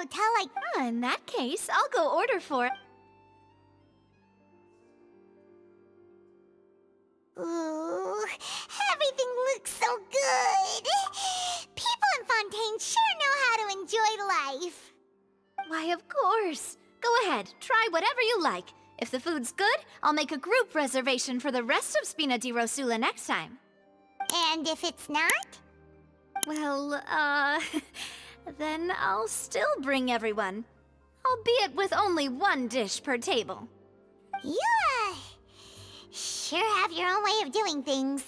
hotel like... In that case, I'll go order for it. Ooh, everything looks so good. People in Fontaine sure know how to enjoy life. Why, of course. Go ahead, try whatever you like. If the food's good, I'll make a group reservation for the rest of Spina di Rosula next time. And if it's not? Well, then I'll still bring everyone. Albeit with only one dish per table. You, sure have your own way of doing things.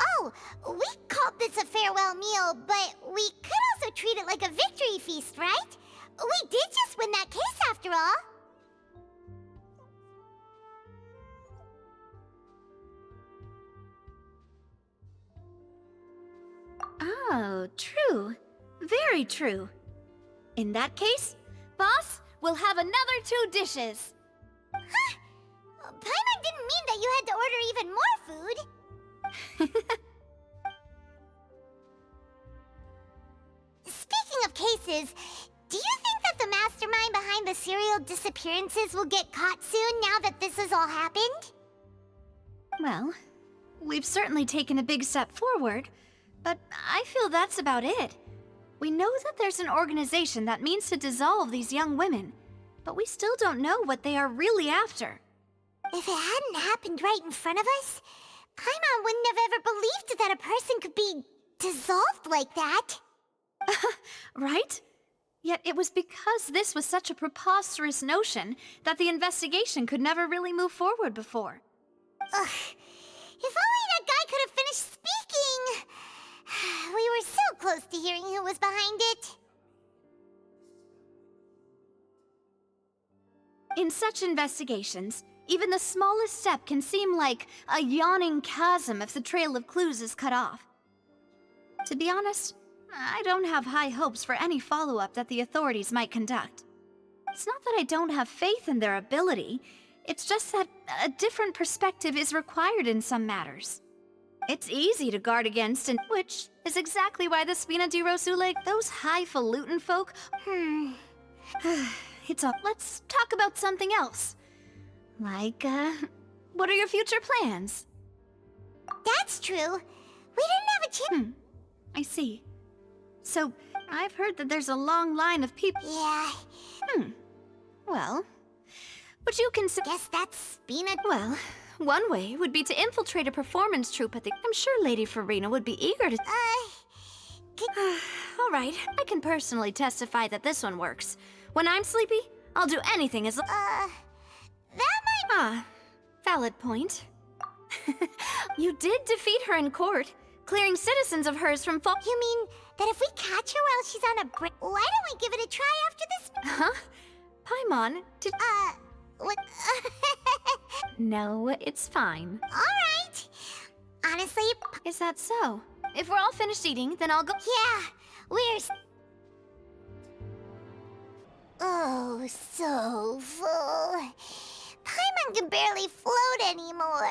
Oh, we called this a farewell meal, but we could also treat it like a victory feast, right? We did just win that case after all. Oh, true. Very true. In that case, boss, we'll have another 2 dishes. Huh? Paimon didn't mean that you had to order even more food. Speaking of cases, do you think that the mastermind behind the serial disappearances will get caught soon now that this has all happened? Well, we've certainly taken a big step forward, but I feel that's about it. We know that there's an organization that means to dissolve these young women, but we still don't know what they are really after. If it hadn't happened right in front of us, Paimon wouldn't have ever believed that a person could be dissolved like that. Right? Yet it was because this was such a preposterous notion that the investigation could never really move forward before. Ugh. If only that guy could have finished speaking! We were so close to hearing who was behind it. In such investigations, even the smallest step can seem like a yawning chasm if the trail of clues is cut off. To be honest, I don't have high hopes for any follow-up that the authorities might conduct. It's not that I don't have faith in their ability, it's just that a different perspective is required in some matters. It's easy to guard against, and which is exactly why the Spina di Rosula, those highfalutin folk, it's all. Let's talk about something else. Like, what are your future plans? That's true. We didn't have a chance. I see. So, I've heard that there's a long line of people. Yeah. Well, would you consider... Guess that's Spina... Well, one way would be to infiltrate a performance troupe at the... I'm sure Lady Farina would be eager to... All right, I can personally testify that this one works. When I'm sleepy, I'll do anything as... That might... Ah, valid point. You did defeat her in court, clearing citizens of hers from fault. You mean that if we catch her while she's on a break... Why don't we give it a try after this... Huh? Paimon, did... What... No, it's fine. Alright. Honestly... Is that so? If we're all finished eating, then I'll go... Yeah, we're... Oh, so full. Paimon can barely float anymore.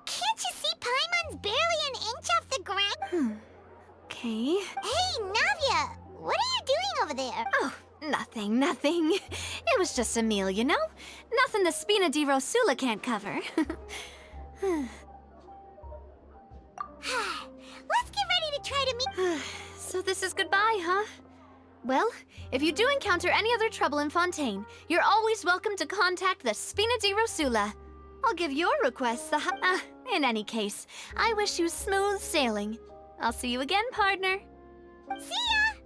Can't you see Paimon's barely an inch off the ground? Okay. Hey, Navia! What are you doing over there? Oh, nothing. It was just a meal, you know? Nothing the Spina di Rosula can't cover. Let's get ready to try to meet... So this is goodbye, huh? Well, if you do encounter any other trouble in Fontaine, you're always welcome to contact the Spina di Rosula. I'll give your requests the in any case, I wish you smooth sailing. I'll see you again, partner. See ya!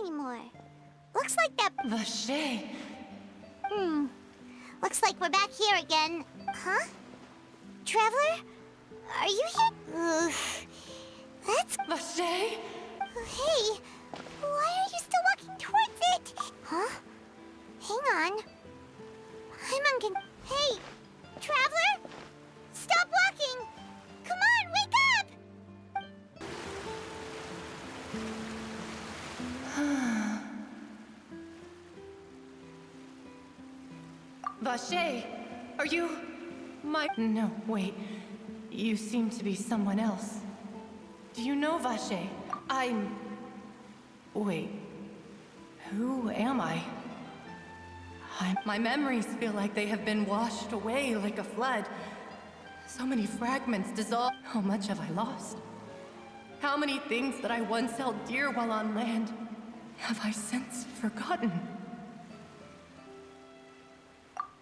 anymore. Looks like that... Vacher. Looks like we're back here again. Huh? Traveler? Are you here? That's... Vacher? Hey, why are you still walking towards it? Huh? Hang on. Hey, Traveler? Stop walking! Come on, wake up! Vacher, are you... No, wait. You seem to be someone else. Do you know Vacher? Wait. Who am I? My memories feel like they have been washed away like a flood. So many fragments dissolved. How much have I lost? How many things that I once held dear while on land have I since forgotten?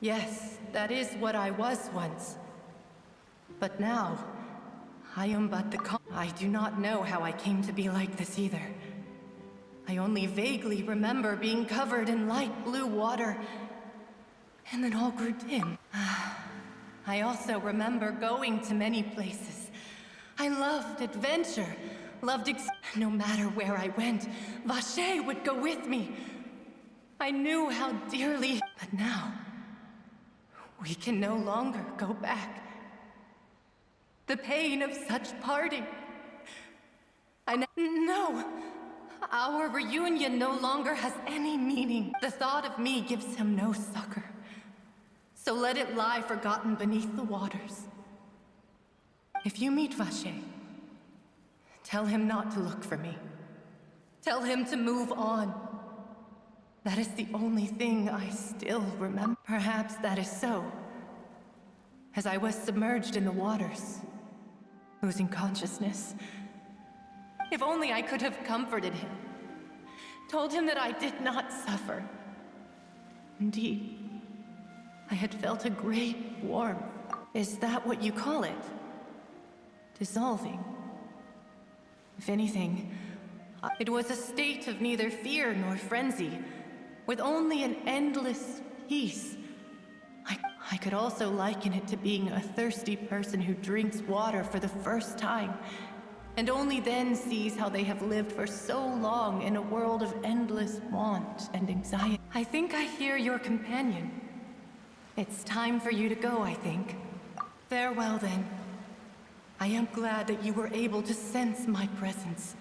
Yes, that is what I was once. But now, I am but the I do not know how I came to be like this either. I only vaguely remember being covered in light blue water, and then all grew dim. I also remember going to many places. I loved adventure, no matter where I went, Vacher would go with me. I knew how dearly, but now, we can no longer go back. The pain of such parting. No! Our reunion no longer has any meaning. The thought of me gives him no succor. So let it lie forgotten beneath the waters. If you meet Vacher, tell him not to look for me. Tell him to move on. That is the only thing I still remember. Perhaps that is so, as I was submerged in the waters, losing consciousness. If only I could have comforted him, told him that I did not suffer. Indeed, I had felt a great warmth. Is that what you call it? Dissolving? If anything, it was a state of neither fear nor frenzy, with only an endless peace. I could also liken it to being a thirsty person who drinks water for the first time, and only then sees how they have lived for so long in a world of endless want and anxiety. I think I hear your companion. It's time for you to go, I think. Farewell, then. I am glad that you were able to sense my presence.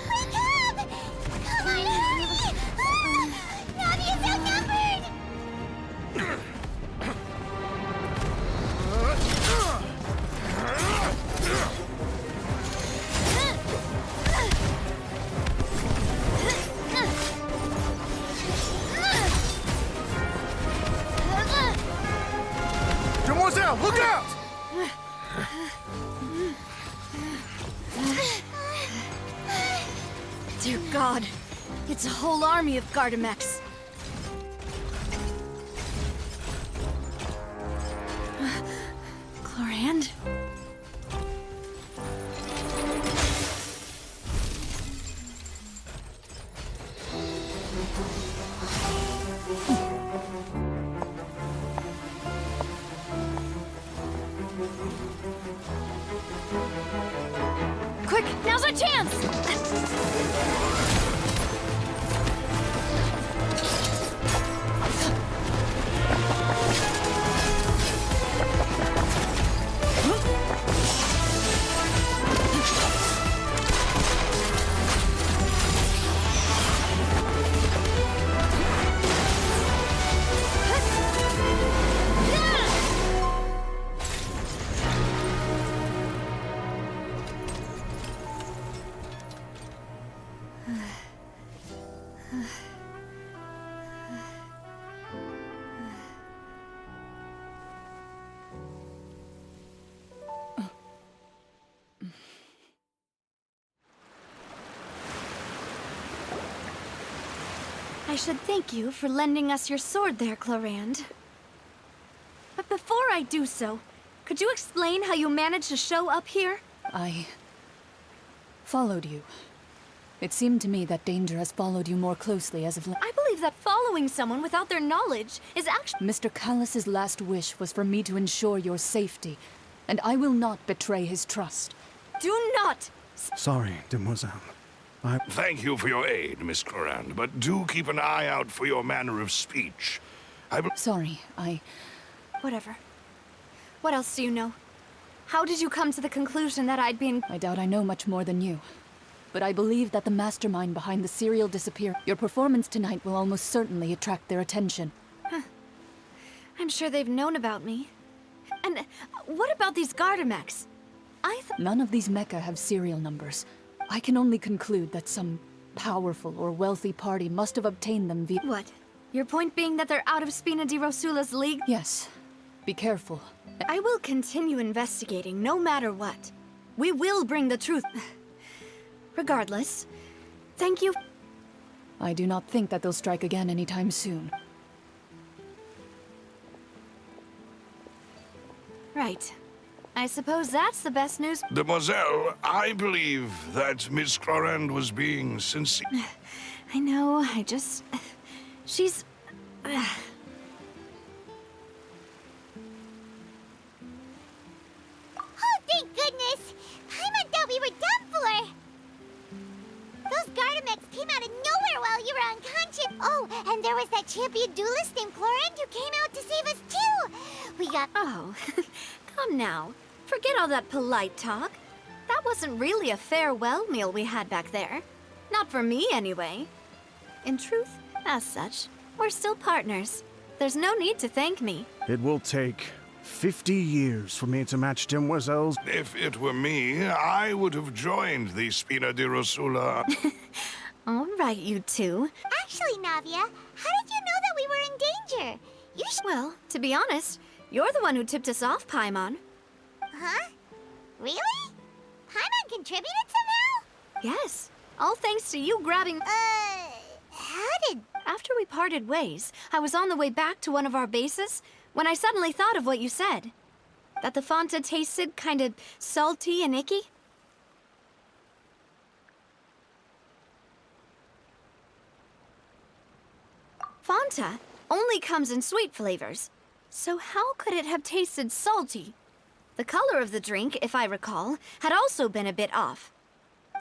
Wake up! Come on, hurry! Navia's outnumbered! Demoiselle, look out! Dear God, it's a whole army of Gardamex. Chlorand? Quick, now's our chance! I should thank you for lending us your sword there, Chlorand. But before I do so, Could you explain how you managed to show up here? I followed you. It seemed to me that danger has followed you more closely as of late. I believe that following someone without their knowledge is actually— Mr. Callus's last wish was for me to ensure your safety, and I will not betray his trust. Do not! Sorry, demoiselle. Thank you for your aid, Miss Clorand, but do keep an eye out for your manner of speech. Sorry, Whatever. What else do you know? How did you come to the conclusion that I'd been— I doubt I know much more than you. But I believe that the mastermind behind the serial disappearance— Your performance tonight will almost certainly attract their attention. I'm sure they've known about me. And what about these Gardamex? None of these mecha have serial numbers. I can only conclude that some powerful or wealthy party must have obtained them via— What? Your point being that they're out of Spina di Rosula's league? Yes. Be careful. I will continue investigating, no matter what. We will bring the truth. Regardless, thank you. I do not think that they'll strike again anytime soon. Right. I suppose that's the best news. Demoiselle, I believe that Miss Clorand was being sincere. I know, she's... Oh, thank goodness! Paimon thought we were done for! Those Gardamex came out of nowhere while you were unconscious. Oh, and there was that champion duelist named Clorand who came out to save us too! We got... Oh, come now. Forget all that polite talk. That wasn't really a farewell meal we had back there. Not for me, anyway. In truth, as such, we're still partners. There's no need to thank me. It will take 50 years for me to match Demoiselle's. If it were me, I would have joined the Spina di Rosula. All right, you two. Actually, Navia, how did you know that we were in danger? Well, to be honest, you're the one who tipped us off, Paimon. Huh? Really? Paimon contributed somehow? Yes, all thanks to you grabbing— How did... After we parted ways, I was on the way back to one of our bases when I suddenly thought of what you said. That the Fonta tasted kind of salty and icky. Fonta only comes in sweet flavors. So how could it have tasted salty? The color of the drink, if I recall, had also been a bit off.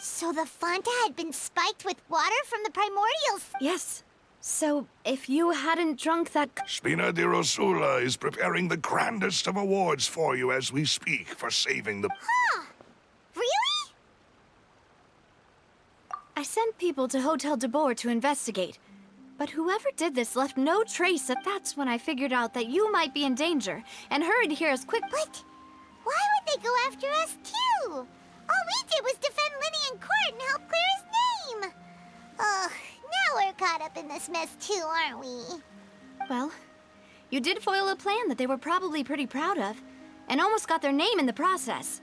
So the Fonta had been spiked with water from the primordials? Yes. So, if you hadn't drunk that— Spina di Rosula is preparing the grandest of awards for you as we speak for saving the... Huh. Really? I sent people to Hotel de Boer to investigate. But whoever did this left no trace. That's when I figured out that you might be in danger and hurried here as quick— But why would they go after us too? All we did was defend Linny in court and help clear his name. Ugh, now we're caught up in this mess too, aren't we? Well, you did foil a plan that they were probably pretty proud of, and almost got their name in the process.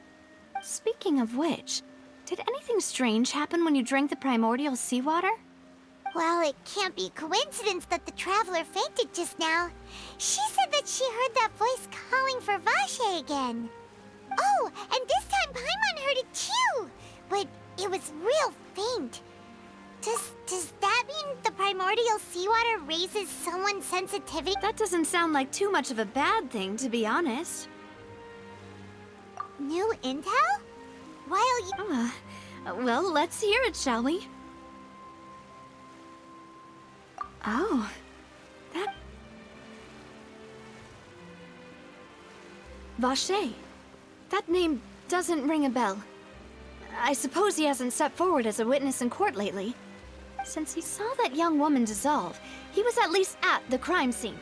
Speaking of which, did anything strange happen when you drank the primordial seawater? Well, it can't be coincidence that the traveler fainted just now. She said that she heard that voice calling for Vacher again. Oh, and this time Paimon heard it too, but it was real faint. Does that mean the primordial seawater raises someone's sensitivity? That doesn't sound like too much of a bad thing, to be honest. New intel? While you... Well, let's hear it, shall we? Oh, that... Vacher. That name doesn't ring a bell. I suppose he hasn't stepped forward as a witness in court lately. Since he saw that young woman dissolve, he was at least at the crime scene.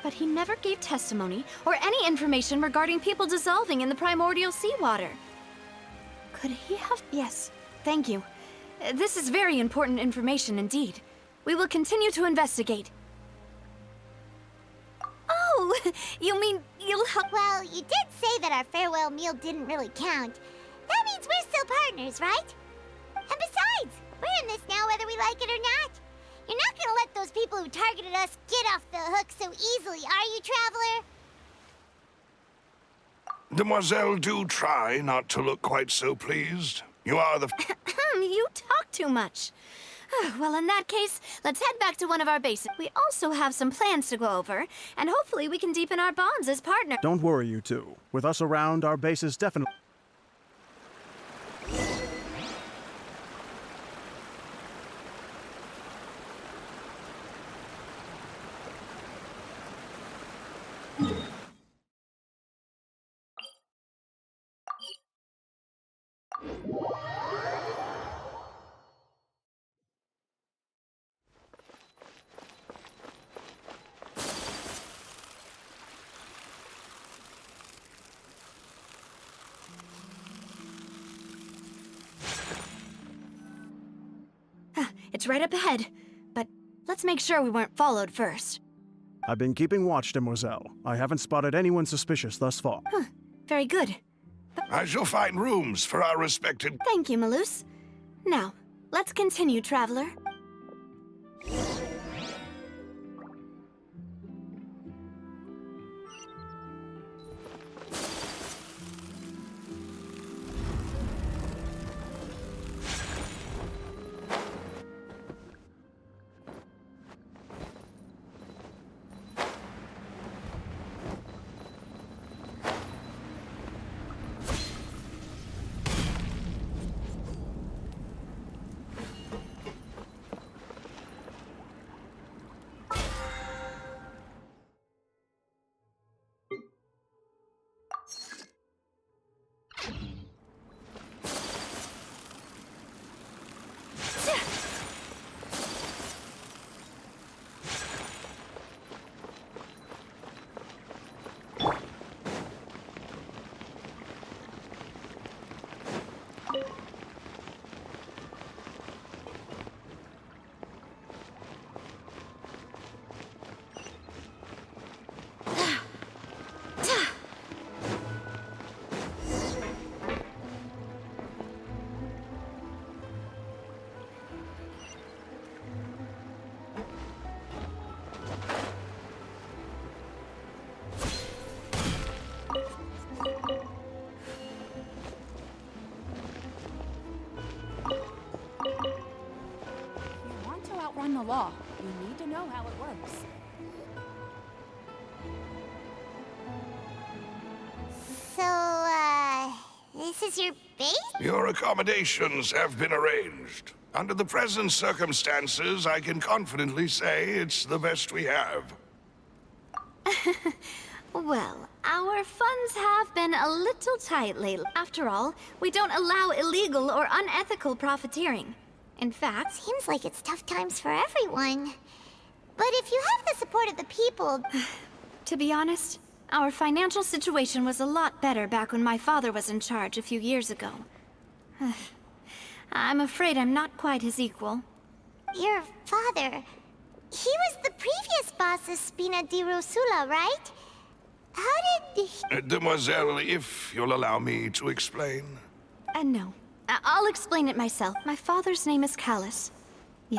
But he never gave testimony or any information regarding people dissolving in the primordial seawater. Could he have... Yes, thank you. This is very important information indeed. We will continue to investigate. Oh, you mean you'll help... Well, you did say that our farewell meal didn't really count. That means we're still partners, right? And besides, we're in this now whether we like it or not. You're not gonna let those people who targeted us get off the hook so easily, are you, Traveler? Demoiselle, do try not to look quite so pleased. You are the... You talk too much. Well, in that case, let's head back to one of our bases. We also have some plans to go over, and hopefully we can deepen our bonds as partners. Don't worry, you two. With us around, our base is definitely... It's right up ahead, but let's make sure we weren't followed first. I've been keeping watch, Demoiselle. I haven't spotted anyone suspicious thus far. Very good. I shall find rooms for our respected... Thank you, Malus. Now, let's continue, traveler. Outrun the law. You need to know how it works. So, this is your base? Your accommodations have been arranged. Under the present circumstances, I can confidently say it's the best we have. Well, our funds have been a little tight lately. After all, we don't allow illegal or unethical profiteering. In fact, Seems like it's tough times for everyone. But if you have the support of the people... to be honest, our financial situation was a lot better back when my father was in charge a few years ago. I'm afraid I'm not quite his equal. Your father... He was the previous boss of Spina di Rosula, right? How did he... Demoiselle, if you'll allow me to explain. No. I'll explain it myself. My father's name is Callus.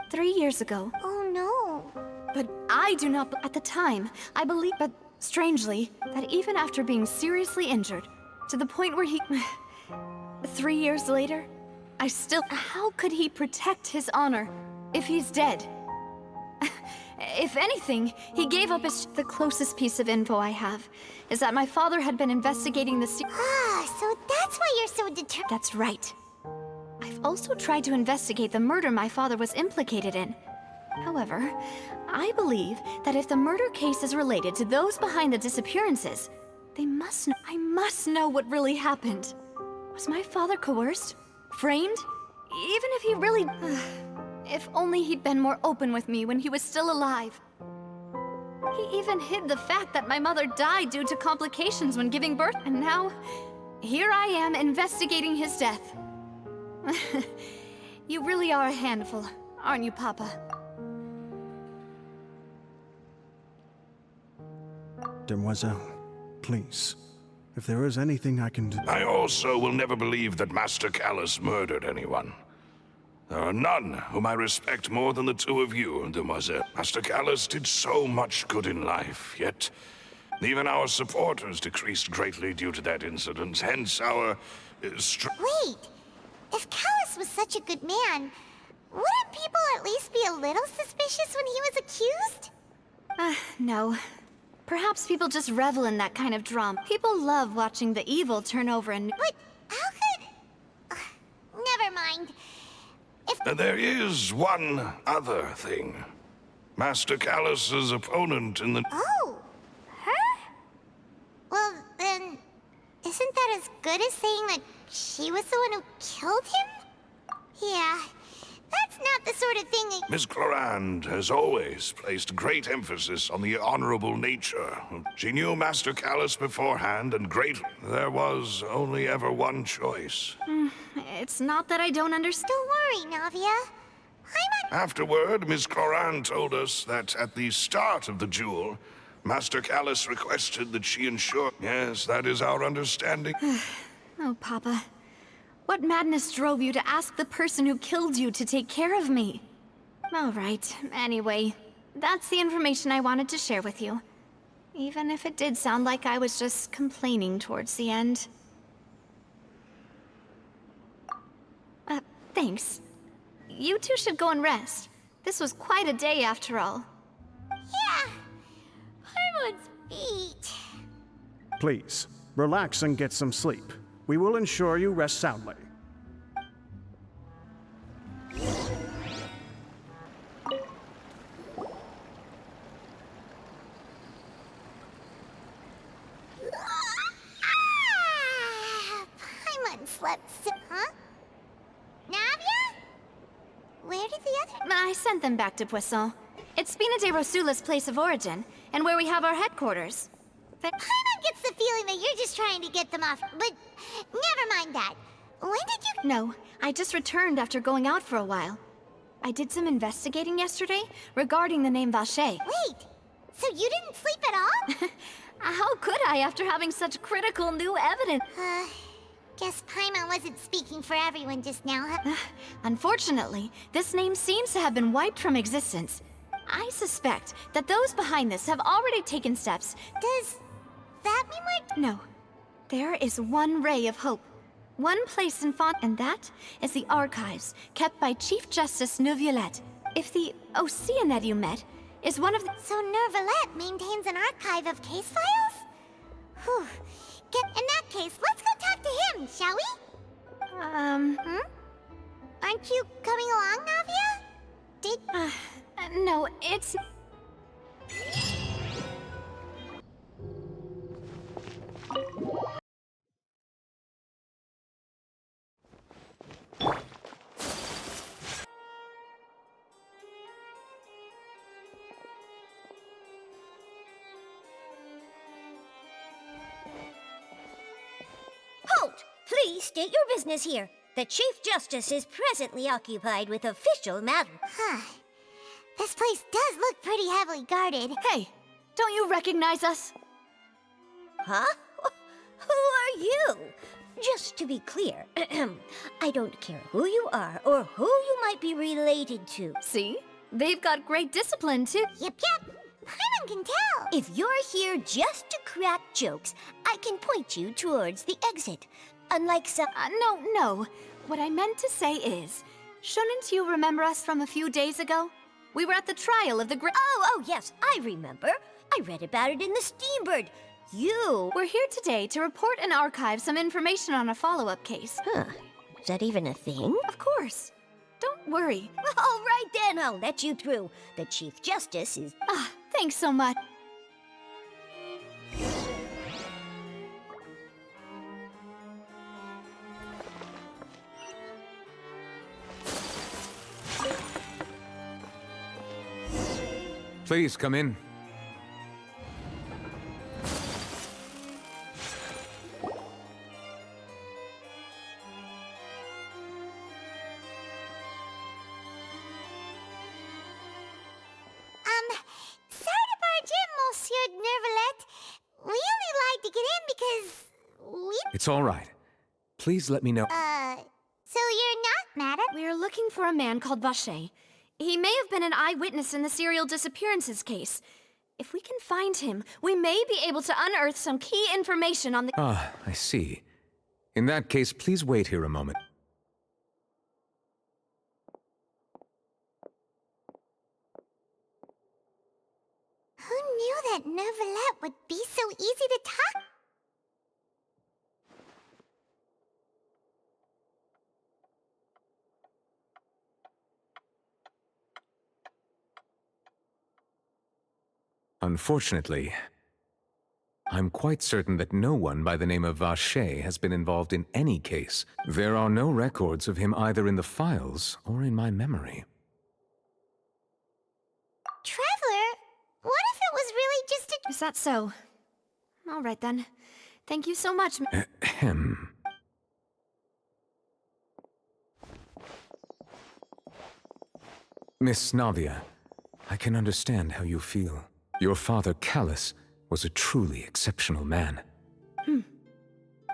3 years ago. Oh no. But I do not... At the time, I believe... But strangely, that even after being seriously injured, to the point where he... 3 years later, I still... How could he protect his honor if he's dead? If anything, he gave up his... The closest piece of info I have is that my father had been investigating the... So that's why you're so determined. That's right. I've also tried to investigate the murder my father was implicated in. However, I believe that if the murder case is related to those behind the disappearances, they must know... I must know what really happened. Was my father coerced? Framed? Even if he really... If only he'd been more open with me when he was still alive. He even hid the fact that my mother died due to complications when giving birth, and now, here I am investigating his death. You really are a handful, aren't you, Papa? Demoiselle, please. If there is anything I can do... I also will never believe that Master Callus murdered anyone. There are none whom I respect more than the two of you, Demoiselle. Master Callus did so much good in life, yet Even our supporters decreased greatly due to that incident, hence our... Wait, if Callus was such a good man, wouldn't people at least be a little suspicious when he was accused? No. Perhaps people just revel in that kind of drama. People love watching the evil turn over and... But how could... never mind. There is one other thing. Master Callus's opponent in the... Oh, her? Well, then, isn't that as good as saying that she was the one who killed him? Yeah, that's not the sort of thing that... Miss Clorand has always placed great emphasis on the honorable nature. She knew Master Callus beforehand, and there was only ever one choice. It's not that I don't understand. Don't worry, Navia. Afterward, Miss Clorand told us that at the start of the duel, Master Callus requested that she ensure... Yes, that is our understanding. Oh, Papa. What madness drove you to ask the person who killed you to take care of me? All right, anyway, that's the information I wanted to share with you. Even if it did sound like I was just complaining towards the end. Thanks. You two should go and rest. This was quite a day after all. Yeah, Harmon's beat. Please, relax and get some sleep. We will ensure you rest soundly. Paimon slept huh? Navia? Where did the other... I sent them back to Poisson. It's Spina de Rosula's place of origin, and where we have our headquarters. Paimon gets the feeling that you're just trying to get them off, but never mind that. When did you... No, I just returned after going out for a while. I did some investigating yesterday regarding the name Vacher. Wait, so you didn't sleep at all? How could I after having such critical new evidence? Guess Paimon wasn't speaking for everyone just now, huh? Unfortunately, this name seems to have been wiped from existence. I suspect that those behind this have already taken steps. Does that mean we're... No. There is one ray of hope. One place in Fontaine, and that is the archives kept by Chief Justice Neuvillette. If the Oceanid you met is one of the... So Neuvillette maintains an archive of case files? Whew. In that case, let's go talk to him, shall we? Aren't you coming along, Navia? No, it's... Halt! Please state your business here. The Chief Justice is presently occupied with official matters. This place does look pretty heavily guarded. Hey, don't you recognize us? Huh? Who are you? Just to be clear, I don't care who you are or who you might be related to. See? They've got great discipline, too. Yep. Paimon can tell. If you're here just to crack jokes, I can point you towards the exit. Unlike some... No. What I meant to say is, shouldn't you remember us from a few days ago? We were at the trial of the great... Oh, yes, I remember. I read about it in the Steambird. We're here today to report and archive some information on a follow-up case. Huh. Is that even a thing? Of course. Don't worry. All right then, I'll let you through. The Chief Justice is... Thanks so much. Please come in. Sorry to barge in, Monsieur Neuvillette. We only lied to get in because we... It's all right. Please let me know. So you're not mad at... We're looking for a man called Vacher. He may have been an eyewitness in the serial disappearances case. If we can find him, we may be able to unearth some key information on the— Ah, I see. In that case, please wait here a moment. Who knew that Neuvillette would be so easy to talk? Unfortunately, I'm quite certain that no one by the name of Vacher has been involved in any case. There are no records of him either in the files or in my memory. Traveler, what if it was really just a— Is that so? All right then. Thank you so much. Ahem. Miss Navia, I can understand how you feel. Your father, Calus, was a truly exceptional man.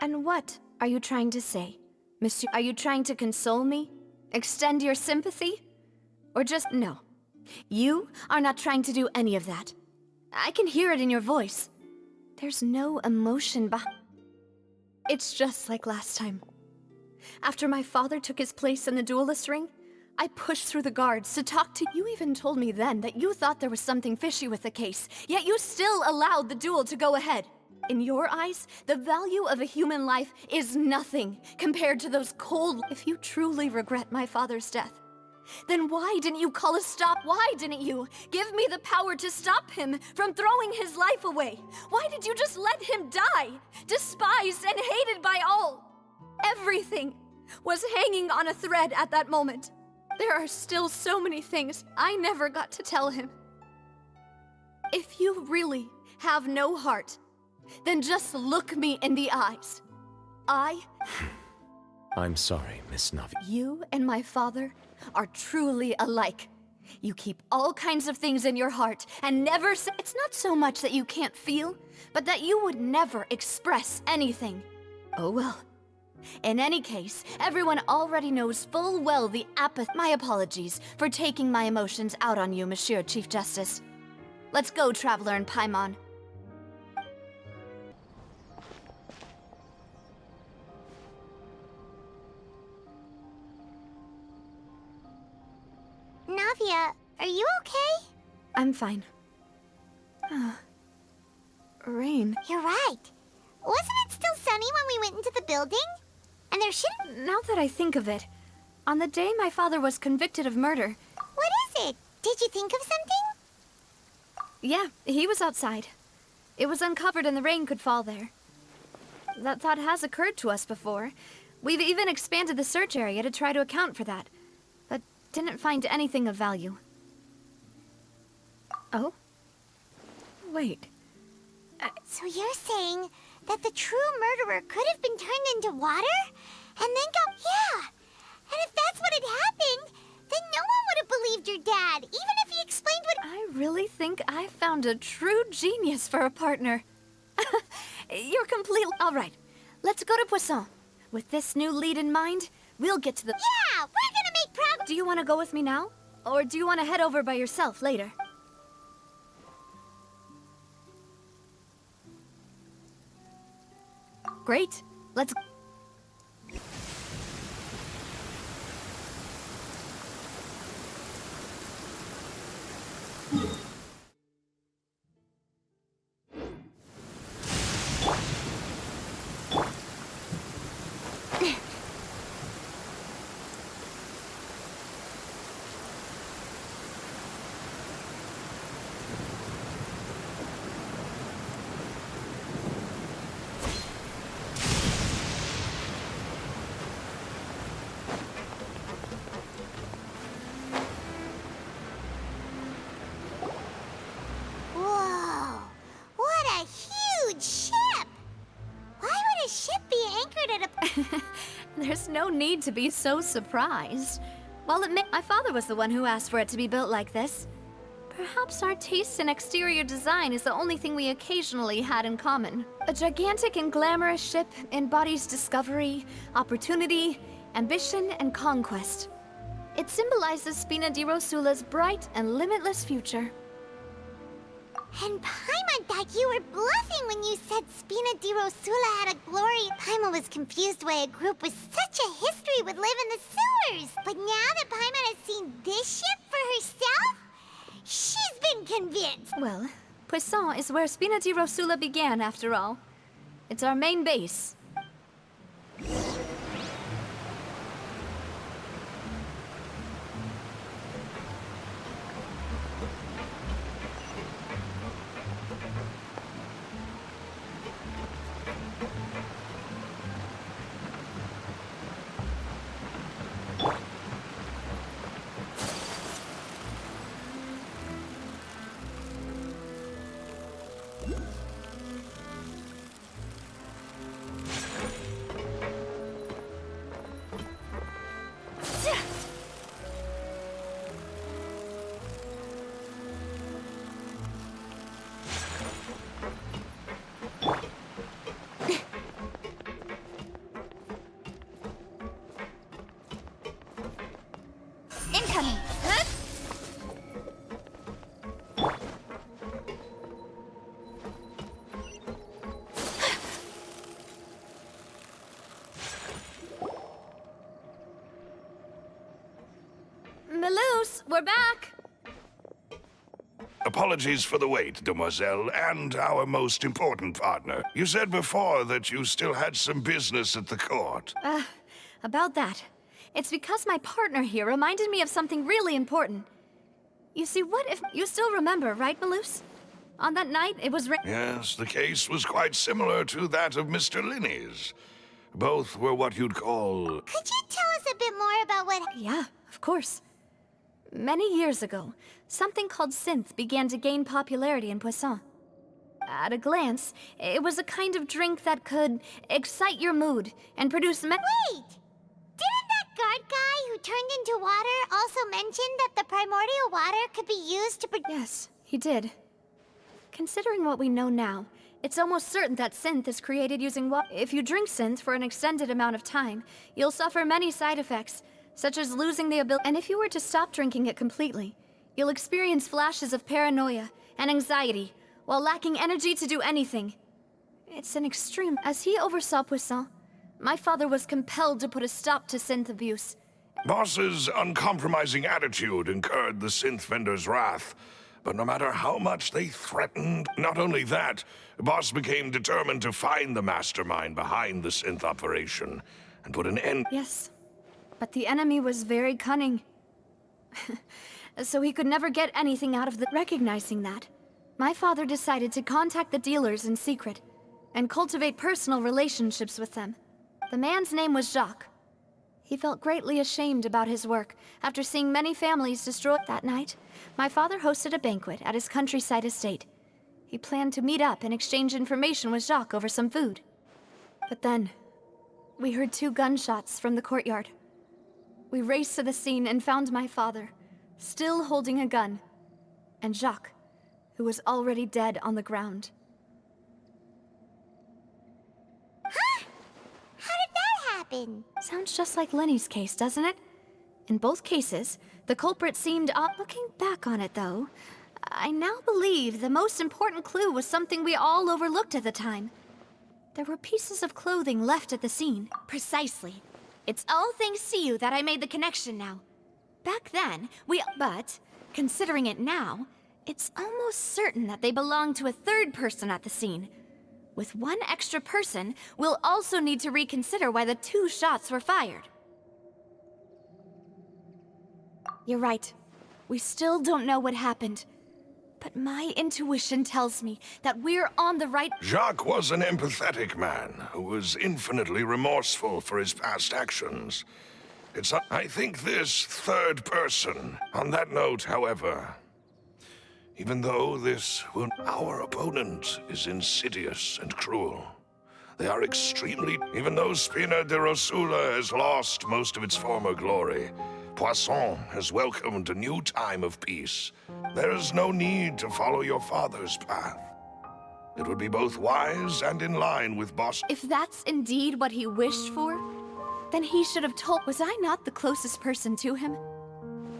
And what are you trying to say, Monsieur? Are you trying to console me? Extend your sympathy? Or just— no. You are not trying to do any of that. I can hear it in your voice. There's no emotion behind— It's just like last time. After my father took his place in the duelist ring, I pushed through the guards to talk to— You even told me then that you thought there was something fishy with the case, yet you still allowed the duel to go ahead. In your eyes, the value of a human life is nothing compared to those cold— If you truly regret my father's death, then why didn't you call a stop? Why didn't you give me the power to stop him from throwing his life away? Why did you just let him die, despised and hated by all? Everything was hanging on a thread at that moment. There are still so many things I never got to tell him. If you really have no heart, then just look me in the eyes. I'm sorry, Miss Navia. You and my father are truly alike. You keep all kinds of things in your heart and never say— It's not so much that you can't feel, but that you would never express anything. Oh well. In any case, everyone already knows full well the apathy— My apologies for taking my emotions out on you, Monsieur Chief Justice. Let's go, Traveler and Paimon. Navia, are you okay? I'm fine. Rain. You're right. Wasn't it still sunny when we went into the building? And there shouldn't— Now that I think of it, on the day my father was convicted of murder— What is it? Did you think of something? Yeah, he was outside. It was uncovered and the rain could fall there. That thought has occurred to us before. We've even expanded the search area to try to account for that, but didn't find anything of value. Oh? Wait. So you're saying that the true murderer could have been turned into water? And then go— Yeah! And if that's what had happened, then no one would have believed your dad, even if he explained what— I really think I found a true genius for a partner. You're completely— All right, let's go to Poisson. With this new lead in mind, we'll get to the— Yeah! We're gonna make progress! Do you want to go with me now? Or do you want to head over by yourself later? Great. Let's— Whoa! What a huge ship! Why would a ship be anchored at a— There's no need to be so surprised. While my father was the one who asked for it to be built like this. Perhaps our taste in exterior design is the only thing we occasionally had in common. A gigantic and glamorous ship embodies discovery, opportunity, ambition, and conquest. It symbolizes Spina di Rosula's bright and limitless future. And Paimon thought you were bluffing when you said Spina di Rosula had a glory. Paimon was confused why a group with such a history would live in the sewers. But now that Paimon has seen this ship for herself, she's been convinced. Well, Poisson is where Spina di Rosula began, after all. It's our main base. Incoming! Huh? Melus, we're back! Apologies for the wait, demoiselle, and our most important partner. You said before that you still had some business at the court. About that. It's because my partner here reminded me of something really important. You see, what if... You still remember, right, Melus? On that night, it was... Yes, the case was quite similar to that of Mr. Linney's. Both were what you'd call... Could you tell us a bit more about what... Yeah, of course. Many years ago, something called synth began to gain popularity in Poisson. At a glance, it was a kind of drink that could excite your mood and produce... Wait! Didn't that guard guy who turned into water also mention that the primordial water could be used to produce... Yes, he did. Considering what we know now, it's almost certain that synth is created using water. If you drink synth for an extended amount of time, you'll suffer many side effects, such as losing the ability. And if you were to stop drinking it completely, you'll experience flashes of paranoia and anxiety, while lacking energy to do anything. It's an extreme. As he oversaw Poisson, my father was compelled to put a stop to synth abuse. Boss's uncompromising attitude incurred the synth vendor's wrath. But no matter how much they threatened, not only that, Boss became determined to find the mastermind behind the synth operation and put an end... Yes, but the enemy was very cunning. So he could never get anything out of the... Recognizing that, my father decided to contact the dealers in secret and cultivate personal relationships with them. The man's name was Jacques. He felt greatly ashamed about his work after seeing many families destroyed. That night, my father hosted a banquet at his countryside estate. He planned to meet up and exchange information with Jacques over some food. But then, we heard 2 gunshots from the courtyard. We raced to the scene and found my father, still holding a gun, and Jacques, who was already dead on the ground. Sounds just like Lenny's case, doesn't it? In both cases, the culprit seemed odd. Looking back on it, though, I now believe the most important clue was something we all overlooked at the time. There were pieces of clothing left at the scene. Precisely. It's all thanks to you that I made the connection now. Back then, But, considering it now, it's almost certain that they belonged to a third person at the scene. With one extra person, we'll also need to reconsider why the 2 shots were fired. You're right. We still don't know what happened. But my intuition tells me that we're on the right... Jacques was an empathetic man who was infinitely remorseful for his past actions. I think this third person... On that note, however... Even though our opponent is insidious and cruel. They are extremely... Even though Spina di Rosula has lost most of its former glory, Poisson has welcomed a new time of peace. There is no need to follow your father's path. It would be both wise and in line with Boss... If that's indeed what he wished for, then he should have told... Was I not the closest person to him?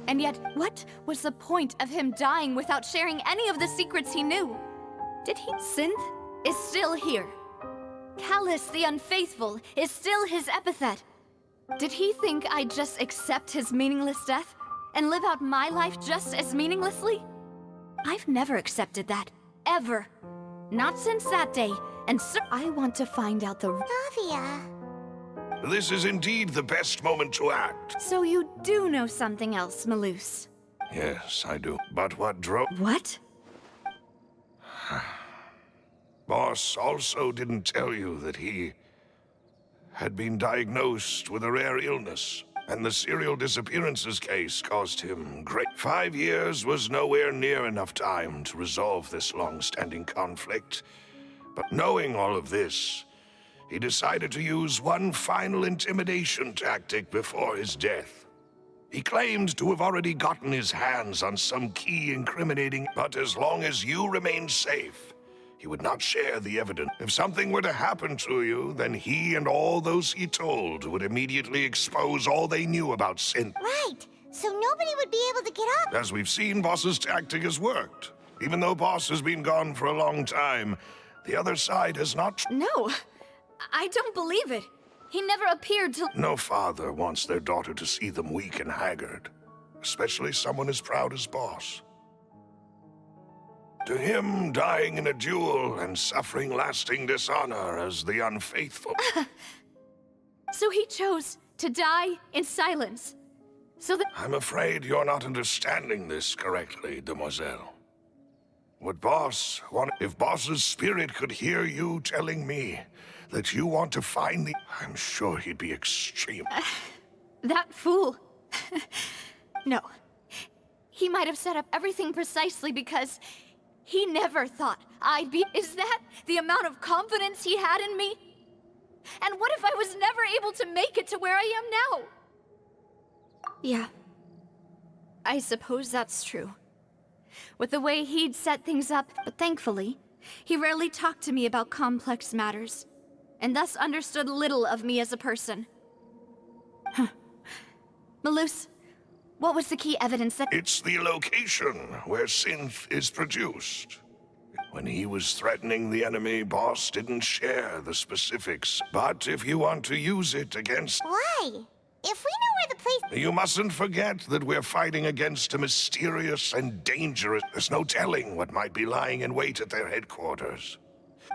And yet, what was the point of him dying without sharing any of the secrets he knew? Did he? Synth is still here. Callous the Unfaithful is still his epithet. Did he think I'd just accept his meaningless death and live out my life just as meaninglessly? I've never accepted that. Ever. Not since that day. And so I want to find out the... Navia. This is indeed the best moment to act. So you do know something else, Malus? Yes, I do. But what drove... What? Boss also didn't tell you that he had been diagnosed with a rare illness, and the serial disappearances case cost him great... 5 years was nowhere near enough time to resolve this long-standing conflict. But knowing all of this, he decided to use one final intimidation tactic before his death. He claimed to have already gotten his hands on some key incriminating, but as long as you remained safe, he would not share the evidence. If something were to happen to you, then he and all those he told would immediately expose all they knew about Synth. Right. So nobody would be able to get up. As we've seen, Boss's tactic has worked. Even though Boss has been gone for a long time, the other side has not... No, I don't believe it. He never appeared to... No father wants their daughter to see them weak and haggard, especially someone as proud as Boss. To him, dying in a duel and suffering lasting dishonor as the unfaithful... So he chose to die in silence. So that... I'm afraid you're not understanding this correctly, demoiselle. What Boss wanted... If Boss's spirit could hear you telling me that you want to find the... I'm sure he'd be extreme. That fool. No. He might have set up everything precisely because he never thought I'd be... Is that the amount of confidence he had in me? And what if I was never able to make it to where I am now? Yeah. I suppose that's true. With the way he'd set things up, but thankfully, he rarely talked to me about complex matters, and thus understood little of me as a person. Huh. Malus, what was the key evidence that... It's the location where Synth is produced. When he was threatening the enemy, Boss didn't share the specifics. But if you want to use it against... Why? If we know where the place... You mustn't forget that we're fighting against a mysterious and dangerous... There's no telling what might be lying in wait at their headquarters.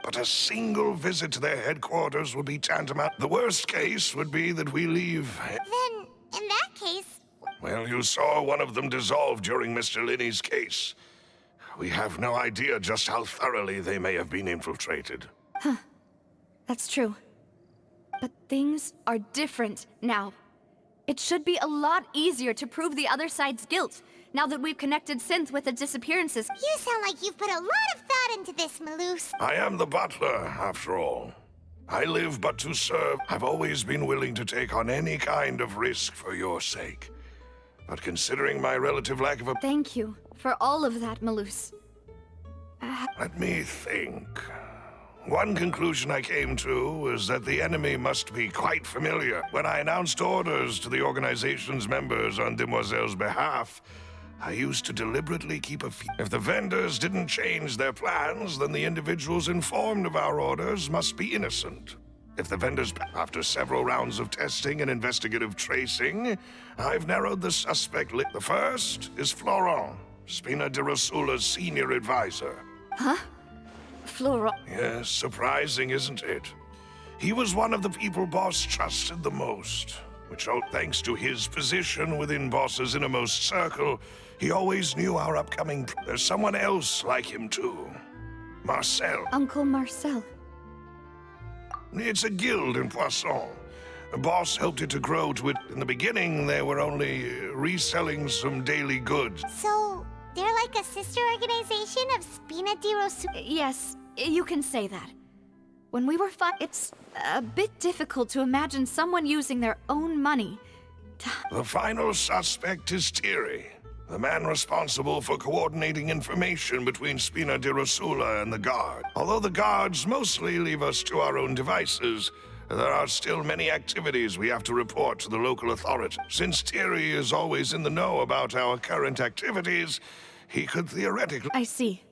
But a single visit to their headquarters would be tantamount. The worst case would be that we leave... Then, in that case... Well, you saw one of them dissolve during Mr. Linney's case. We have no idea just how thoroughly they may have been infiltrated. Huh. That's true. But things are different now. It should be a lot easier to prove the other side's guilt, now that we've connected Synth with the disappearances. You sound like you've put a lot of thought into this, Malus. I am the butler, after all. I live but to serve. I've always been willing to take on any kind of risk for your sake. But considering my relative lack of a... Thank you for all of that, Malus. Let me think. One conclusion I came to was that the enemy must be quite familiar. When I announced orders to the organization's members on Demoiselle's behalf, I used to deliberately keep a few. If the vendors didn't change their plans, then the individuals informed of our orders must be innocent. If the vendors... After several rounds of testing and investigative tracing, I've narrowed the suspect list. The first is Florent, Spina de Rosula's senior advisor. Huh? Florent? Yes, surprising, isn't it? He was one of the people Boss trusted the most, which, thanks to his position within Boss's innermost circle, he always knew our upcoming... There's someone else like him, too. Marcel. Uncle Marcel. It's a guild in Poisson. Boss helped it to grow to it. In the beginning, they were only reselling some daily goods. So, they're like a sister organization of Spina di Rosula? Yes, you can say that. When we were it's a bit difficult to imagine someone using their own money to... The final suspect is Thierry, the man responsible for coordinating information between Spina di Rosula and the Guard. Although the Guards mostly leave us to our own devices, there are still many activities we have to report to the local authorities. Since Thierry is always in the know about our current activities, he could theoretically... I see.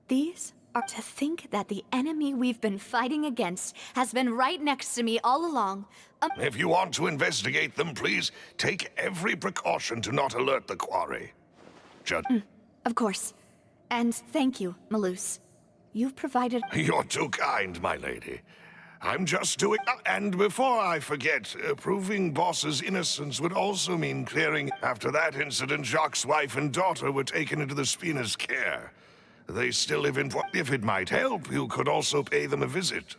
These To think that the enemy we've been fighting against has been right next to me all along. If you want to investigate them, please take every precaution to not alert the quarry. Of course. And thank you, Malus. You've provided— You're too kind, my lady. I'm just doing— And before I forget, proving Boss's innocence would also mean clearing— After that incident, Jacques' wife and daughter were taken into the Spina's care. They still live in— If it might help, you could also pay them a visit.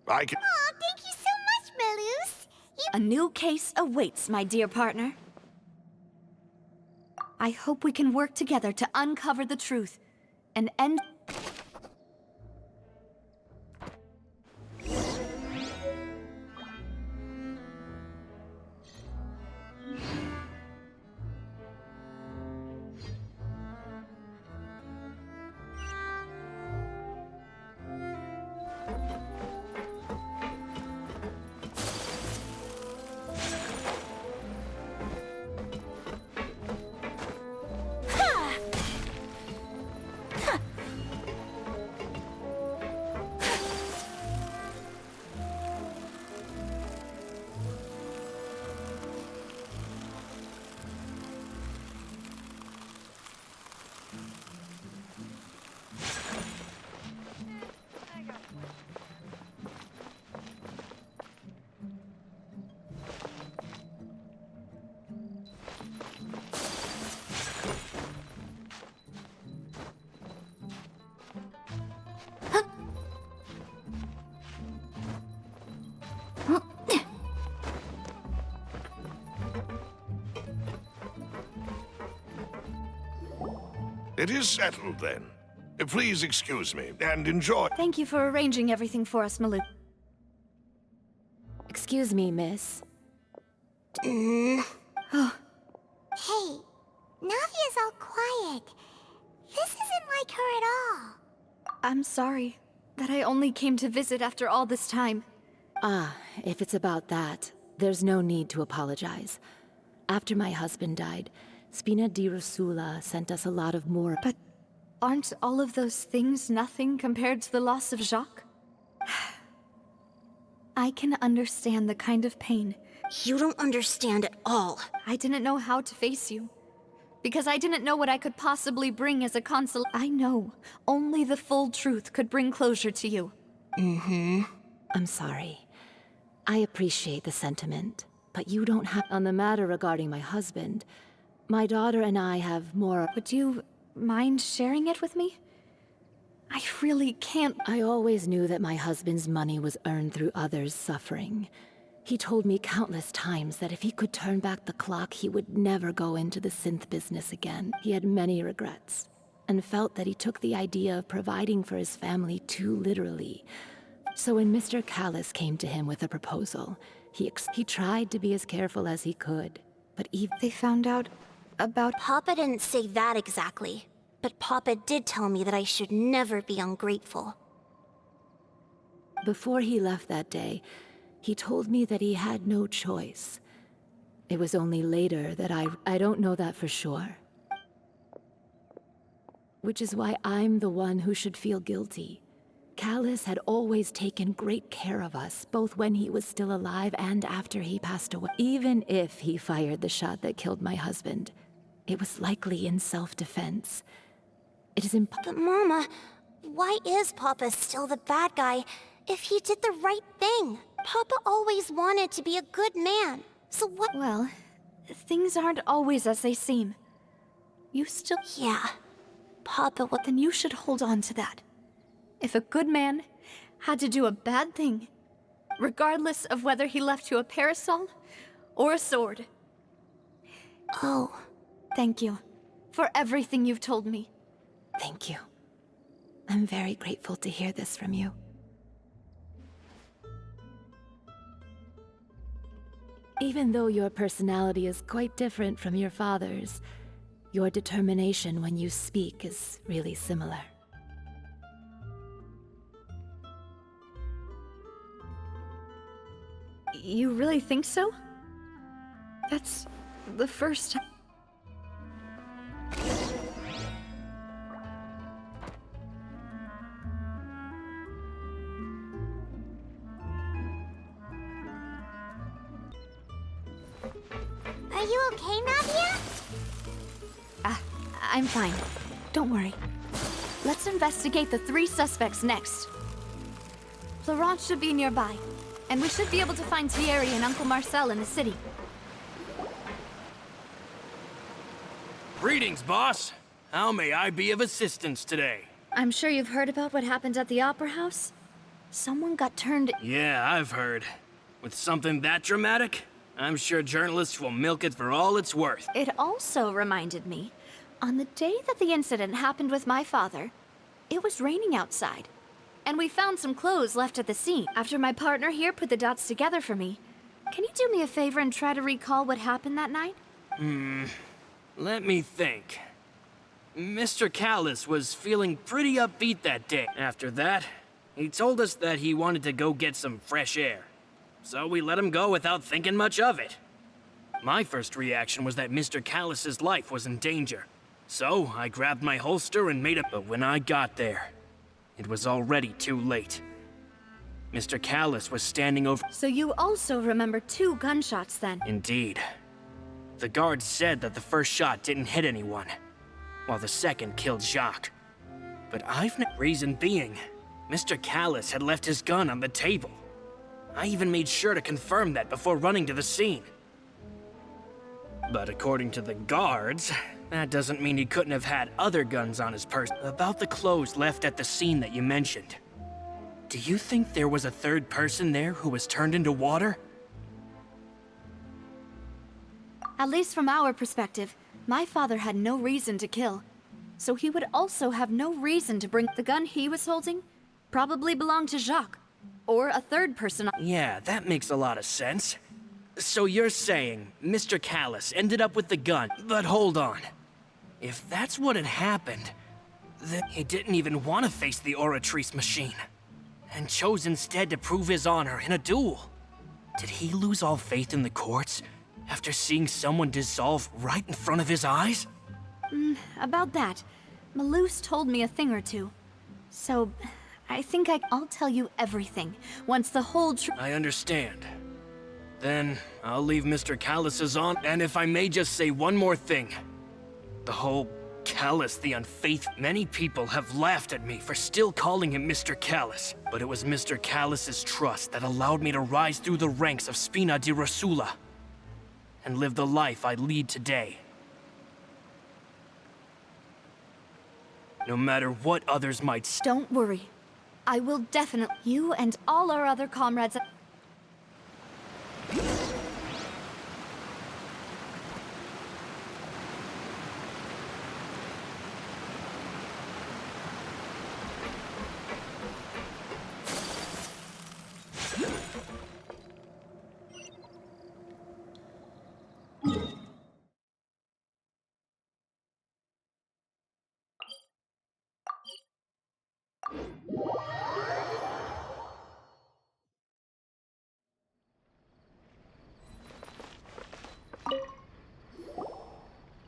I can— Aw, thank you so much, Malus. A new case awaits, my dear partner. I hope we can work together to uncover the truth and end— It is settled, then. Please excuse me, and enjoy— Thank you for arranging everything for us, Malus. Excuse me, miss. Hey, Navia's all quiet. This isn't like her at all. I'm sorry that I only came to visit after all this time. Ah, if it's about that, there's no need to apologize. After my husband died, Spina di Rosula sent us a lot of more— But aren't all of those things nothing compared to the loss of Jacques? I can understand the kind of pain. You don't understand at all. I didn't know how to face you. Because I didn't know what I could possibly bring as a consol— I know only the full truth could bring closure to you. I'm sorry. I appreciate the sentiment, but you don't have— On the matter regarding my husband, my daughter and I have more— Would you mind sharing it with me? I really can't— I always knew that my husband's money was earned through others' suffering. He told me countless times that if he could turn back the clock, he would never go into the synth business again. He had many regrets, and felt that he took the idea of providing for his family too literally. So when Mr. Callis came to him with a proposal, he tried to be as careful as he could, but even— They found out about— Papa didn't say that exactly, but Papa did tell me that I should never be ungrateful. Before he left that day, he told me that he had no choice. It was only later that I don't know that for sure. Which is why I'm the one who should feel guilty. Callis had always taken great care of us, both when he was still alive and after he passed away. Even if he fired the shot that killed my husband, it was likely in self-defense. It is But Mama, why is Papa still the bad guy if he did the right thing? Papa always wanted to be a good man, so what— Well, things aren't always as they seem. You still— Yeah, Papa would— Then you should hold on to that. If a good man had to do a bad thing, regardless of whether he left you a parasol or a sword. Oh. Thank you for everything you've told me. Thank you. I'm very grateful to hear this from you. Even though your personality is quite different from your father's, your determination when you speak is really similar. You really think so? That's the first time. Are you okay, Navia? I'm fine. Don't worry. Let's investigate the 3 suspects next. Florent should be nearby, and we should be able to find Thierry and Uncle Marcel in the city. Greetings, boss. How may I be of assistance today? I'm sure you've heard about what happened at the Opera House. Someone got turned... Yeah, I've heard. With something that dramatic, I'm sure journalists will milk it for all it's worth. It also reminded me, on the day that the incident happened with my father, it was raining outside. And we found some clothes left at the scene. After my partner here put the dots together for me, can you do me a favor and try to recall what happened that night? Let me think. Mr. Callis was feeling pretty upbeat that day. After that, he told us that he wanted to go get some fresh air. So we let him go without thinking much of it. My first reaction was that Mr. Callis's life was in danger. So I grabbed my holster and made it. But when I got there, it was already too late. Mr. Callis was standing over... So you also remember 2 gunshots then? Indeed. The guards said that the first shot didn't hit anyone, while the second killed Jacques. But reason being, Mr. Callis had left his gun on the table. I even made sure to confirm that before running to the scene. But according to the guards, that doesn't mean he couldn't have had other guns on his person. About the clothes left at the scene that you mentioned, do you think there was a third person there who was turned into water? At least from our perspective, my father had no reason to kill. So he would also have no reason to bring the gun he was holding. Probably belonged to Jacques. Or a third person. Yeah, that makes a lot of sense. So you're saying Mr. Callis ended up with the gun, but hold on. If that's what had happened, then he didn't even want to face the Oratrice machine, and chose instead to prove his honor in a duel. Did he lose all faith in the courts after seeing someone dissolve right in front of his eyes? About that, Malouse told me a thing or two. So, I think I'll tell you everything, once the whole I understand. Then, I'll leave Mr. Callis's on, and if I may just say one more thing. The whole Callis the Unfaithful. Many people have laughed at me for still calling him Mr. Callis, but it was Mr. Callis's trust that allowed me to rise through the ranks of Spina di Rosula and live the life I lead today. No matter what others might say. Don't worry. I will definitely... You and all our other comrades...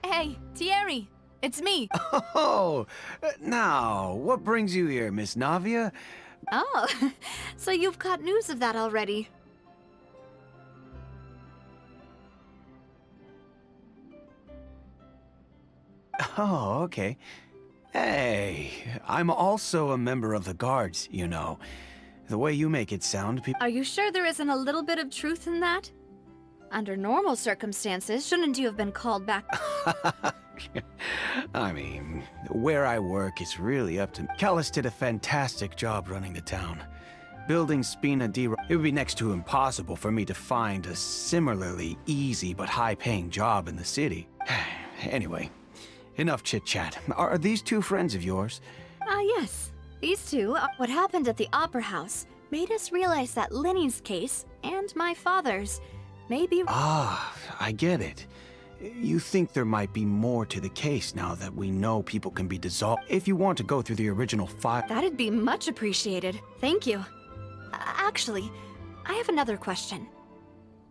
Hey, Thierry! It's me! Oh, now, what brings you here, Miss Navia? Oh, so you've caught news of that already. Oh, okay. Hey, I'm also a member of the guards, you know. The way you make it sound, people... Are you sure there isn't a little bit of truth in that? Under normal circumstances, shouldn't you have been called back? I mean, where I work is really up to... Callis did a fantastic job running the town. Building Spina di... It would be next to impossible for me to find a similarly easy but high-paying job in the city. Anyway, enough chit-chat. Are these 2 friends of yours? Yes. These 2, what happened at the Opera House, made us realize that Linny's case, and my father's, may be... Ah, I get it. You think there might be more to the case now that we know people can be dissolved. If you want to go through the original file... That'd be much appreciated. Thank you. Actually, I have another question.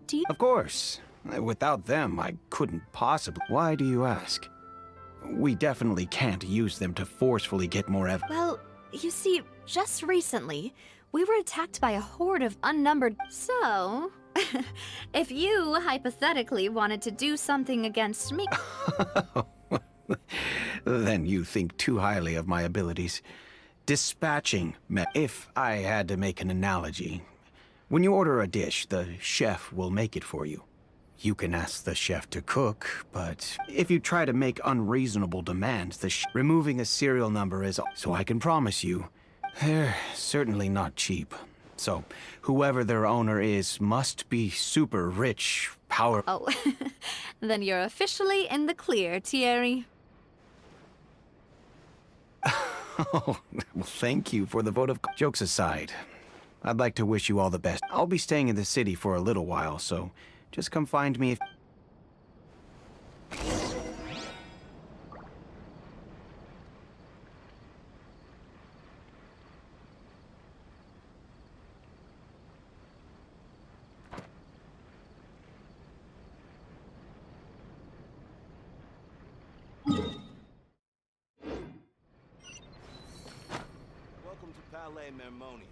Do you... Of course. Without them, I couldn't possibly... Why do you ask? We definitely can't use them to forcefully get more evidence. Well, you see, just recently, we were attacked by a horde of unnumbered... So, If you, hypothetically, wanted to do something against me... Then you think too highly of my abilities. Dispatching, if I had to make an analogy, when you order a dish, the chef will make it for you. You can ask the chef to cook, but if you try to make unreasonable demands, removing a serial number is... So I can promise you, they're certainly not cheap. So, whoever their owner is must be super rich, powerful... Oh, then you're officially in the clear, Thierry. Oh, well, thank you for the vote of... Jokes aside, I'd like to wish you all the best. I'll be staying in the city for a little while, so just come find me if... Welcome to Palais Mermonia.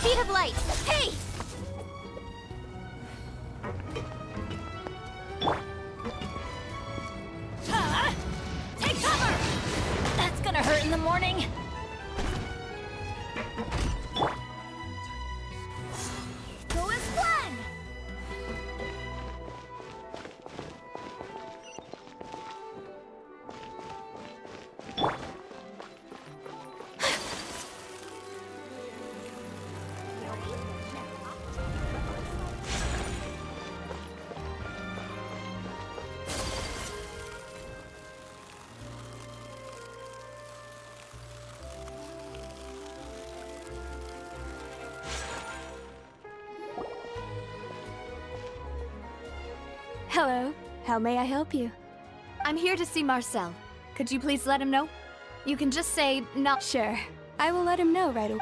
Speed of light! Hey! Take cover! That's gonna hurt in the morning. Go as planned! Hello. How may I help you? I'm here to see Marcel. Could you please let him know? You can just say, not sure. I will let him know right away.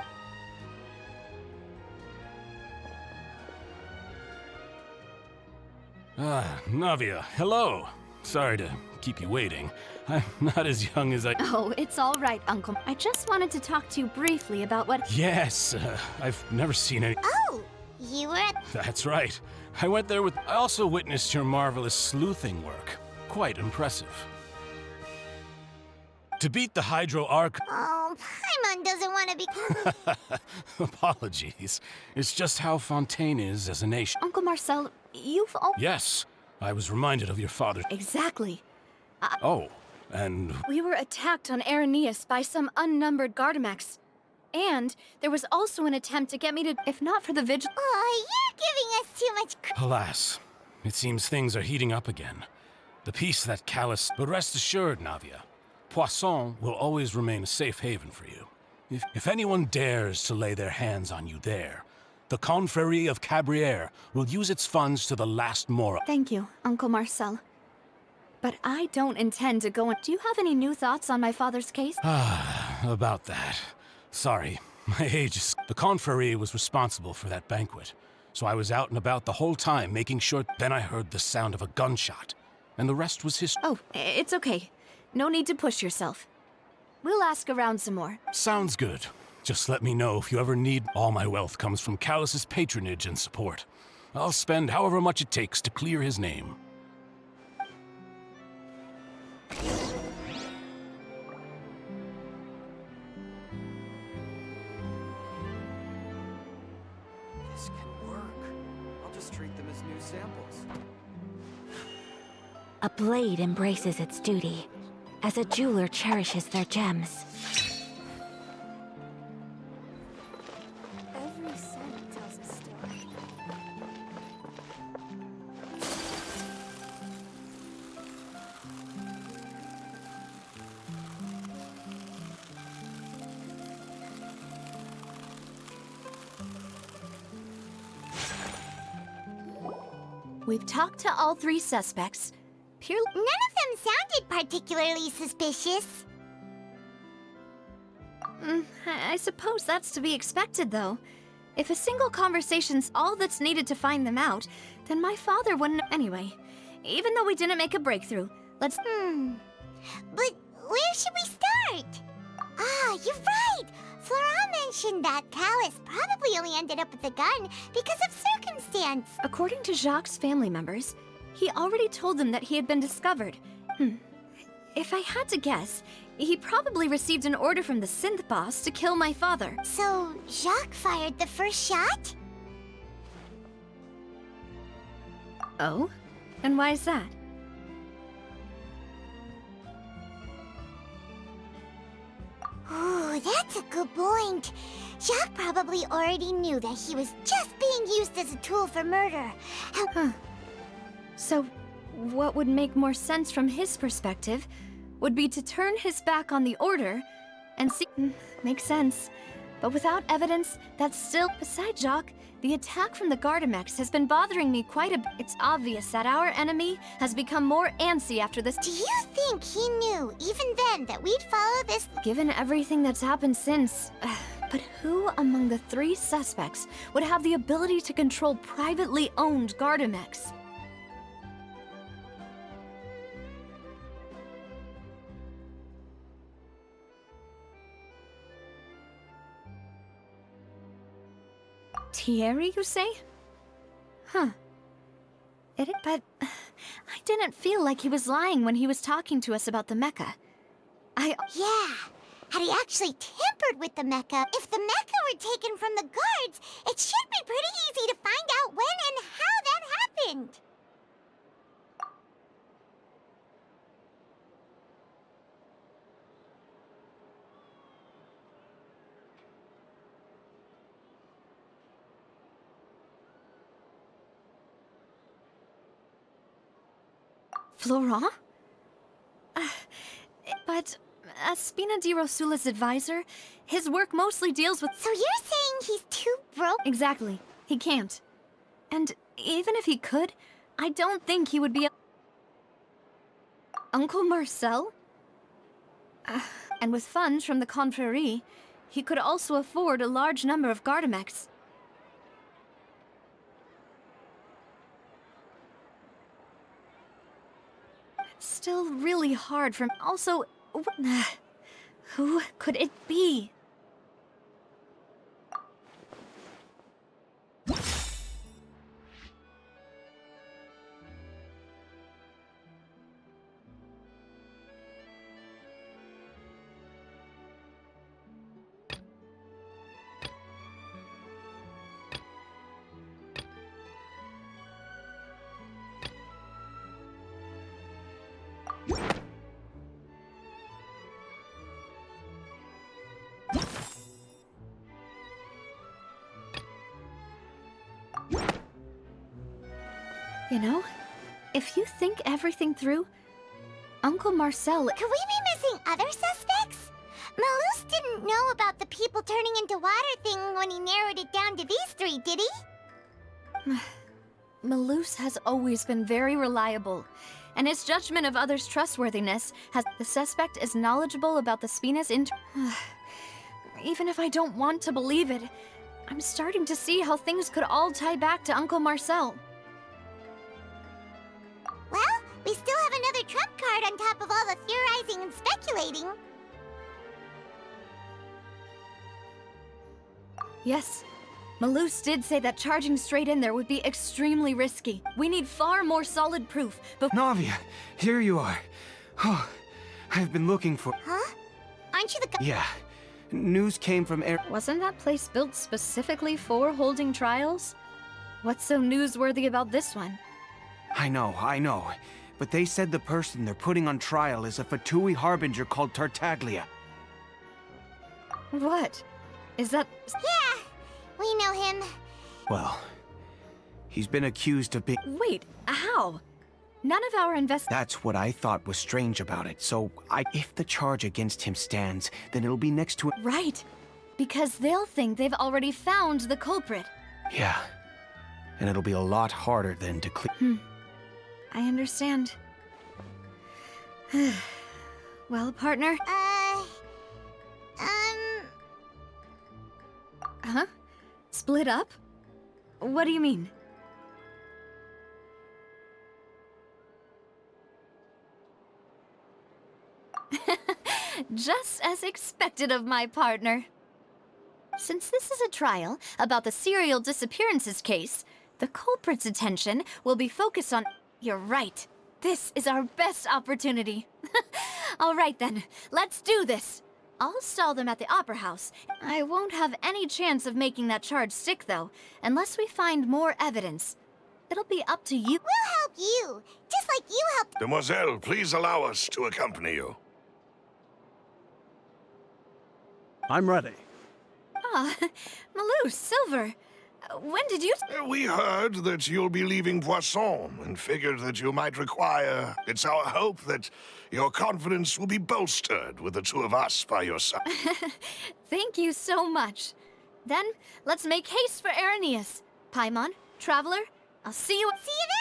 Ah, Navia, hello. Sorry to keep you waiting. I'm not as young as I... Oh, it's all right, Uncle. I just wanted to talk to you briefly about what... Yes, I've never seen any... Oh, you were at... That's right. I went there with... I also witnessed your marvelous sleuthing work. Quite impressive. To beat the Hydro Arc... Oh, Paimon doesn't want to be... Apologies. It's just how Fontaine is as a nation. Uncle Marcel, you've... Yes, I was reminded of your father... Exactly. Oh, and... We were attacked on Araneus by some unnumbered Gardamex. And there was also an attempt to get me to... If not for the vigil... Oh, you're giving us too much Alas, it seems things are heating up again. The peace that callous... But rest assured, Navia, Poisson will always remain a safe haven for you. If anyone dares to lay their hands on you there, the Confrérie of Cabrières will use its funds to the last mora. Thank you, Uncle Marcel. But I don't intend to go in... Do you have any new thoughts on my father's case? About that. Sorry, my age is... The Confrérie was responsible for that banquet, so I was out and about the whole time making sure... Then I heard the sound of a gunshot, and the rest was history. Oh, it's okay. No need to push yourself. We'll ask around some more. Sounds good. Just let me know if you ever need... All my wealth comes from Callus's patronage and support. I'll spend however much it takes to clear his name. This can work. I'll just treat them as new samples. A blade embraces its duty, as a jeweler cherishes their gems. Every scent tells a story. We've talked to all 3 suspects. None of them sounded particularly suspicious. I suppose that's to be expected, though. If a single conversation's all that's needed to find them out, then my father wouldn't... Anyway, even though we didn't make a breakthrough, let's... But where should we start? Ah, you're right! Flora mentioned that Callus probably only ended up with the gun because of circumstance. According to Jacques' family members, he already told them that he had been discovered. If I had to guess, he probably received an order from the synth boss to kill my father. So, Jacques fired the first shot? Oh? And why is that? Ooh, that's a good point. Jacques probably already knew that he was just being used as a tool for murder. So, what would make more sense from his perspective would be to turn his back on the order and see... Makes sense. But without evidence, that's still... Besides Jacques, the attack from the Gardamex has been bothering me quite a bit. It's obvious that our enemy has become more antsy after this... Do you think he knew, even then, that we'd follow this... Given everything that's happened since... But who among the 3 suspects would have the ability to control privately owned Gardamex? Thierry, you say? But I didn't feel like he was lying when he was talking to us about the mecha. Yeah, had he actually tampered with the mecha? If the mecha were taken from the guards, it should be pretty easy to find out when and how that happened. Florent? But as Spina di Rosula's advisor, his work mostly deals with... So you're saying he's too broke? Exactly. He can't. And even if he could, I don't think he would be... Uncle Marcel? And with funds from the Confrérie, he could also afford a large number of Gardamex. Still really hard for... Also, who could it be? You know, if you think everything through, Uncle Marcel... Could we be missing other suspects? Malus didn't know about the people turning into water thing when he narrowed it down to these 3, did he? Malus has always been very reliable, and his judgment of others' trustworthiness has... The suspect is knowledgeable about the Spina's Even if I don't want to believe it, I'm starting to see how things could all tie back to Uncle Marcel. Well, we still have another trump card on top of all the theorizing and speculating. Yes. Malus did say that charging straight in there would be extremely risky. We need far more solid proof, but... Navia, here you are. Oh, I've been looking for... Huh? Aren't you the... Yeah. News came from Air... Wasn't that place built specifically for holding trials? What's so newsworthy about this one? I know. But they said the person they're putting on trial is a Fatui harbinger called Tartaglia. What? Is that... Yeah, we know him. Well, he's been accused of being... Wait, how? None of our That's what I thought was strange about it. So, if the charge against him stands, then it'll be next to... Right. Because they'll think they've already found the culprit. Yeah. and it'll be a lot harder then to clear. I understand. Well, partner? Huh? Split up? What do you mean? Just as expected of my partner. Since this is a trial about the serial disappearances case, the culprit's attention will be focused on... You're right. This is our best opportunity. All right then, let's do this. I'll stall them at the Opera House. I won't have any chance of making that charge stick, though, unless we find more evidence. It'll be up to you. We'll help you, just like you helped. Demoiselle, please allow us to accompany you. I'm ready. Ah, Malou, Silver. When did you... We heard that you'll be leaving Poisson and figured that you might require... It's our hope that your confidence will be bolstered with the two of us by your side. Thank you so much. Then, let's make haste for Arrhenius. Paimon, Traveler, I'll see you... See you then!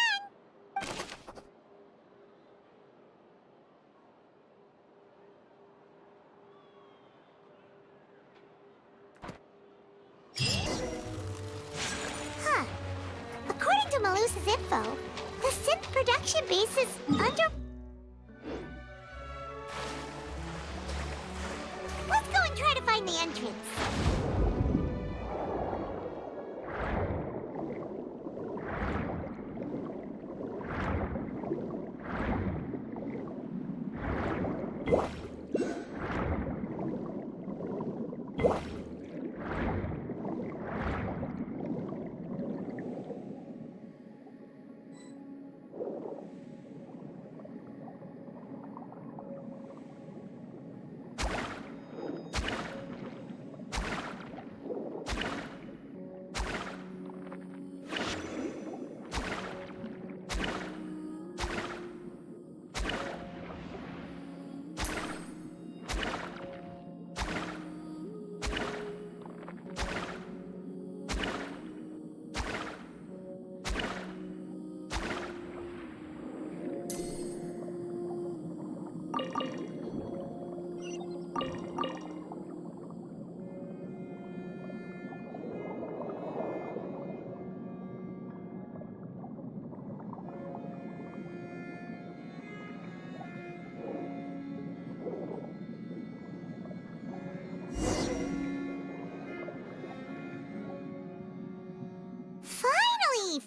Huh. According to Malus's info, the synth production base is under... Let's go and try to find the entrance.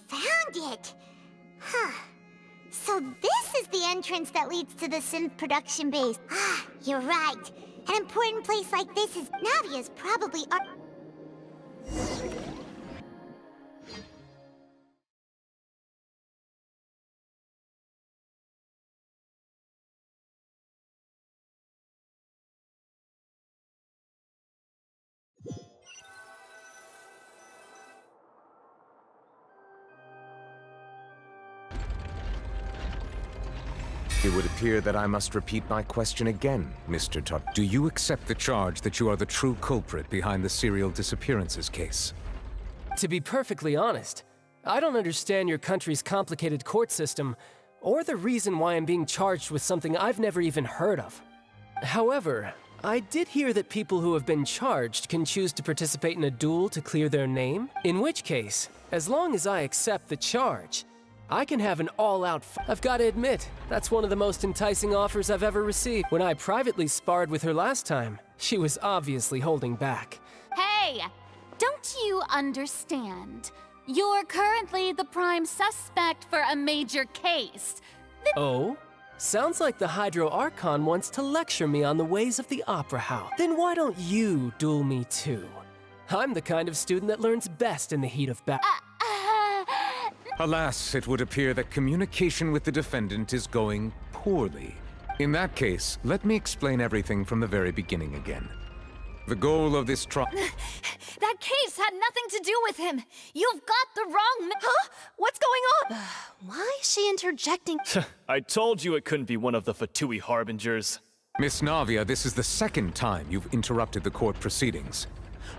Found it! Huh. So this is the entrance that leads to the synth production base. Ah, you're right. An important place like this is... Navia's probably... It would appear that I must repeat my question again, Mr. Todd. Do you accept the charge that you are the true culprit behind the serial disappearances case? To be perfectly honest, I don't understand your country's complicated court system, or the reason why I'm being charged with something I've never even heard of. However, I did hear that people who have been charged can choose to participate in a duel to clear their name, in which case, as long as I accept the charge, I can have an all-out I've got to admit, that's one of the most enticing offers I've ever received. When I privately sparred with her last time, she was obviously holding back. Hey! Don't you understand? You're currently the prime suspect for a major case. Oh? Sounds like the Hydro Archon wants to lecture me on the ways of the Opera House. Then why don't you duel me too? I'm the kind of student that learns best in the heat of battle. Alas, it would appear that communication with the defendant is going poorly. In that case, let me explain everything from the very beginning again. The goal of this trial... That case had nothing to do with him! You've got the wrong Huh? What's going on? Why is she interjecting? I told you it couldn't be one of the Fatui harbingers. Miss Navia, this is the second time you've interrupted the court proceedings.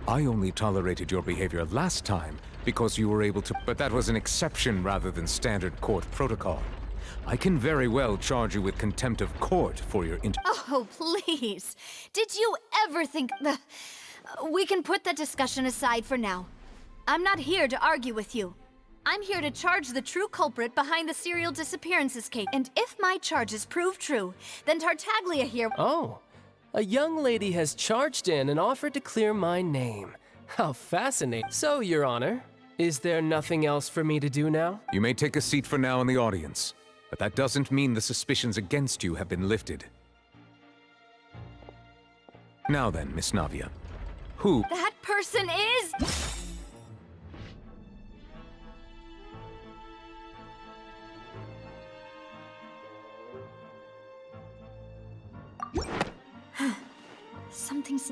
I only tolerated your behavior last time because you were able to, but that was an exception rather than standard court protocol. I can very well charge you with contempt of court for your Oh, please. Did you ever think... We can put that discussion aside for now. I'm not here to argue with you. I'm here to charge the true culprit behind the serial disappearances case. And if my charges prove true, then Tartaglia here... Oh, a young lady has charged in and offered to clear my name. How fascinating. So, Your Honor, is there nothing else for me to do now? You may take a seat for now in the audience, but that doesn't mean the suspicions against you have been lifted. Now then, Miss Navia, who... That person is... Something's...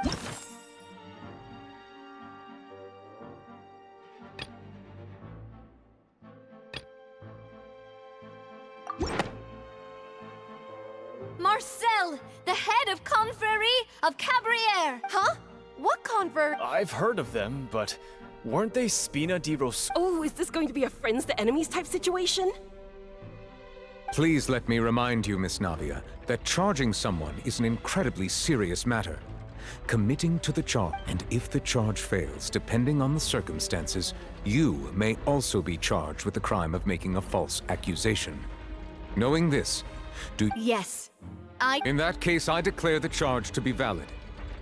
Marcel, the head of Confrérie of Cabrières! Huh? What convert? I've heard of them, but weren't they Spina di Ros... Oh, is this going to be a friends to enemies type situation? Please let me remind you, Miss Navia, that charging someone is an incredibly serious matter. Committing to the charge, and if the charge fails, depending on the circumstances, you may also be charged with the crime of making a false accusation. Knowing this, Yes, In that case, I declare the charge to be valid.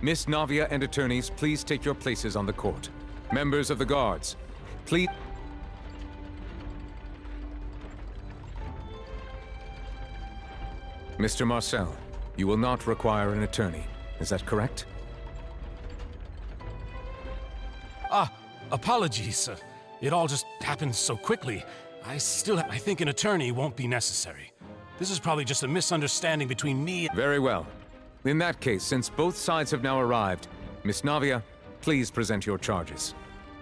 Miss Navia and attorneys, please take your places on the court. Members of the guards, please... Mr. Marcel, you will not require an attorney. Is that correct? Apologies, sir. It all just happened so quickly. I think an attorney won't be necessary. This is probably just a misunderstanding between me and... Very well. In that case, since both sides have now arrived, Miss Navia, please present your charges.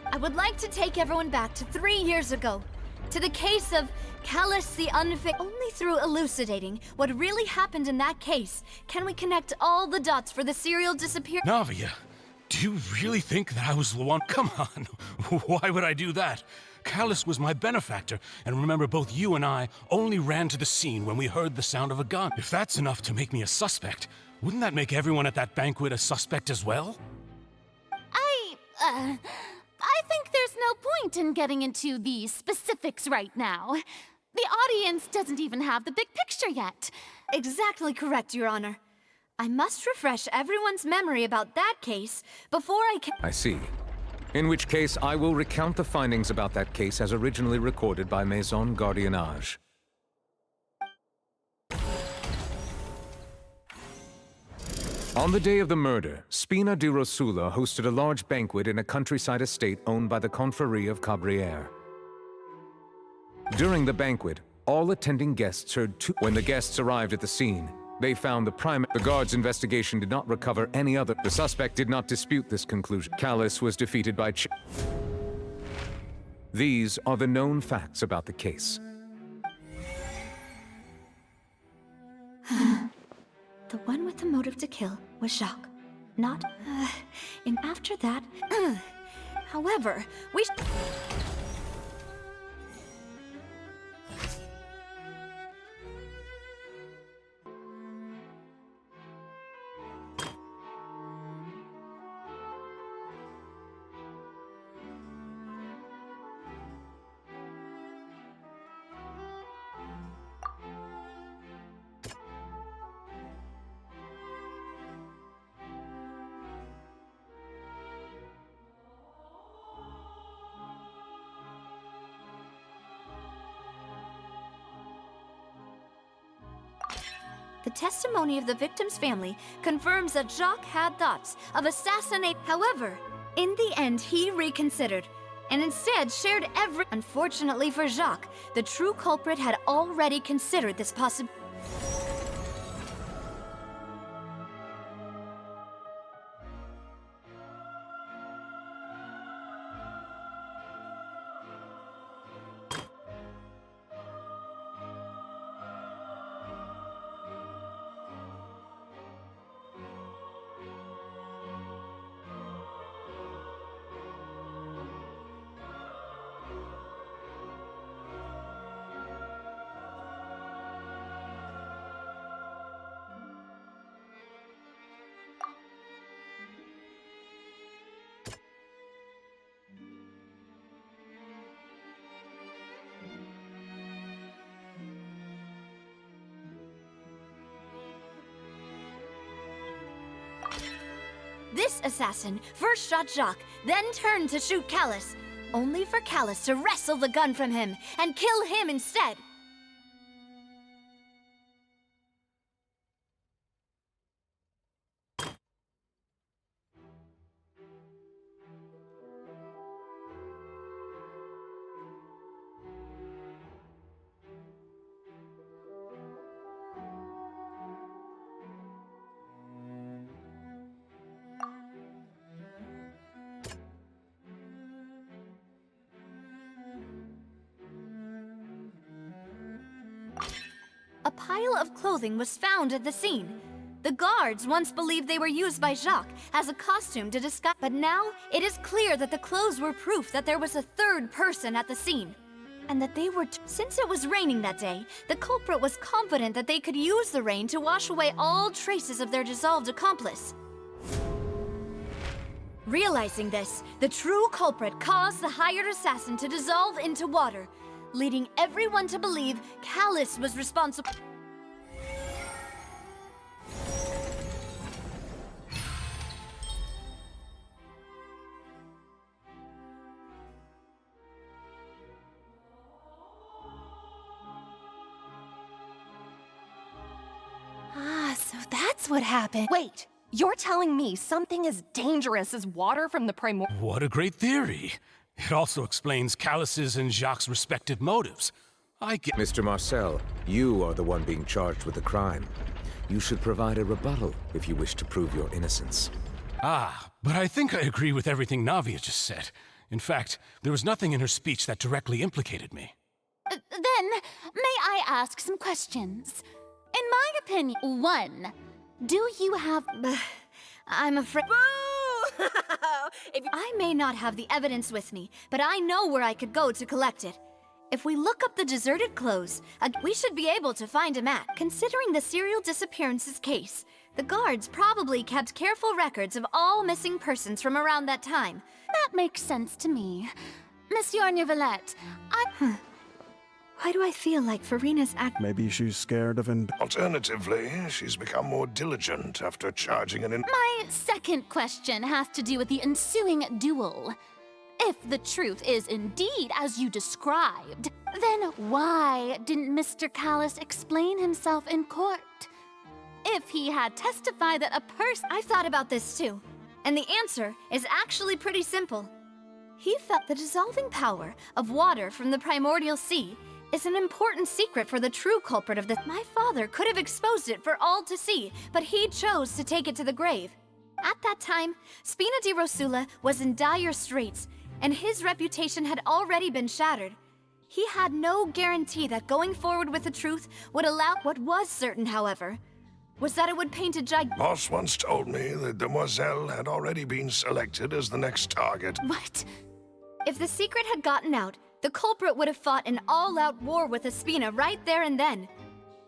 I would like to take everyone back to 3 years ago, to the case of Kalis the Unfit. Only through elucidating what really happened in that case can we connect all the dots for the serial disappearance. Navia, do you really think that I was the one? Come on, why would I do that? Kalis was my benefactor, and remember, both you and I only ran to the scene when we heard the sound of a gun. If that's enough to make me a suspect, wouldn't that make everyone at that banquet a suspect as well? I think there's no point in getting into the specifics right now. The audience doesn't even have the big picture yet. Exactly correct, Your Honor. I must refresh everyone's memory about that case before I can... I see. In which case, I will recount the findings about that case as originally recorded by Maison Gardiennage. On the day of the murder, Spina di Rosula hosted a large banquet in a countryside estate owned by the Confrérie of Cabrières. During the banquet, all attending guests heard two... When the guests arrived at the scene, they found the guard's investigation did not recover any other... The suspect did not dispute this conclusion. Kalis was defeated by These are the known facts about the case. The one with the motive to kill was Jacques, not... and after that... However, we... The testimony of the victim's family confirms that Jacques had thoughts of assassinate. However, in the end, he reconsidered and instead shared every... Unfortunately for Jacques, the true culprit had already considered this possibility. This assassin first shot Jacques, then turned to shoot Calus, only for Calus to wrestle the gun from him and kill him instead. A pile of clothing was found at the scene. The guards once believed they were used by Jacques as a costume to disguise, but now it is clear that the clothes were proof that there was a third person at the scene, and that they were since it was raining that day, the culprit was confident that they could use the rain to wash away all traces of their dissolved accomplice. Realizing this, the true culprit caused the hired assassin to dissolve into water, leading everyone to believe Calus was responsible. So that's what happened. Wait, you're telling me something as dangerous as water from the primordial... What a great theory. It also explains Calus's and Jacques' respective motives. I get... Mr. Marcel, you are the one being charged with the crime. You should provide a rebuttal if you wish to prove your innocence. Ah, but I think I agree with everything Navia just said. In fact, there was nothing in her speech that directly implicated me. Then, may I ask some questions? In my opinion, 1, do you have... I'm afraid... I may not have the evidence with me, but I know where I could go to collect it. If we look up the deserted clothes, we should be able to find a match. Considering the serial disappearances case, the guards probably kept careful records of all missing persons from around that time. That makes sense to me. Monsieur Neuvillette, Why do I feel like Farina's Maybe she's scared of Alternatively, she's become more diligent after charging an My second question has to do with the ensuing duel. If the truth is indeed as you described, then why didn't Mr. Calus explain himself in court? If he had testified that a person... I've thought about this too, and the answer is actually pretty simple. He felt the dissolving power of water from the primordial sea is an important secret for the true culprit of this. My father could have exposed it for all to see, but he chose to take it to the grave. At that time, Spina di Rosula was in dire straits, and his reputation had already been shattered. He had no guarantee that going forward with the truth would allow... What was certain, however, was that it would paint a Boss once told me that Demoiselle had already been selected as the next target. What? If the secret had gotten out, the culprit would have fought an all-out war with Espina right there and then.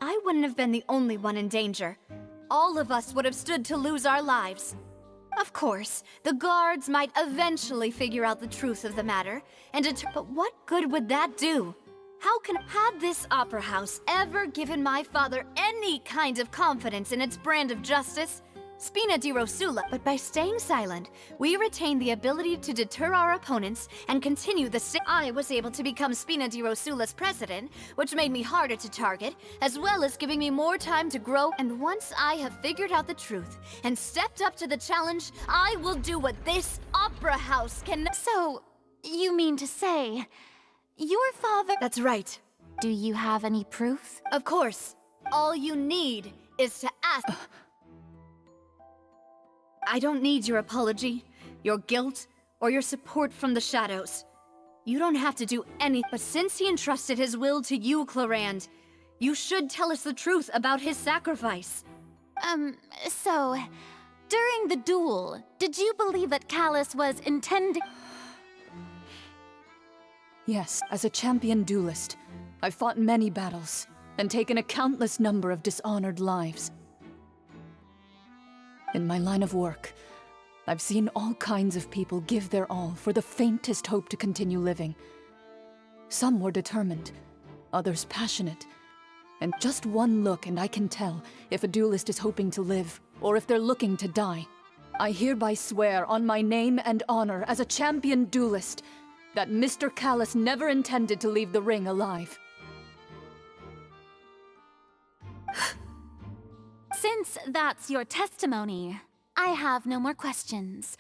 I wouldn't have been the only one in danger. All of us would have stood to lose our lives. Of course, the guards might eventually figure out the truth of the matter, and but what good would that do? How had this opera house ever given my father any kind of confidence in its brand of justice? Spina di Rosula, but by staying silent, we retain the ability to deter our opponents and continue the I was able to become Spina di Rosula's president, which made me harder to target, as well as giving me more time to grow. And once I have figured out the truth and stepped up to the challenge, I will do what this opera house can. So, you mean to say, your father... That's right. Do you have any proof? Of course. All you need is to ask... I don't need your apology, your guilt, or your support from the shadows. You don't have to do anything, but since he entrusted his will to you, Clarand, you should tell us the truth about his sacrifice. So, during the duel, did you believe that Calus was intending... Yes, as a champion duelist, I've fought many battles and taken a countless number of dishonored lives. In my line of work, I've seen all kinds of people give their all for the faintest hope to continue living. Some were determined, others passionate, and just one look and I can tell if a duelist is hoping to live or if they're looking to die. I hereby swear on my name and honor as a champion duelist that Mr. Callus never intended to leave the ring alive. Since that's your testimony, I have no more questions.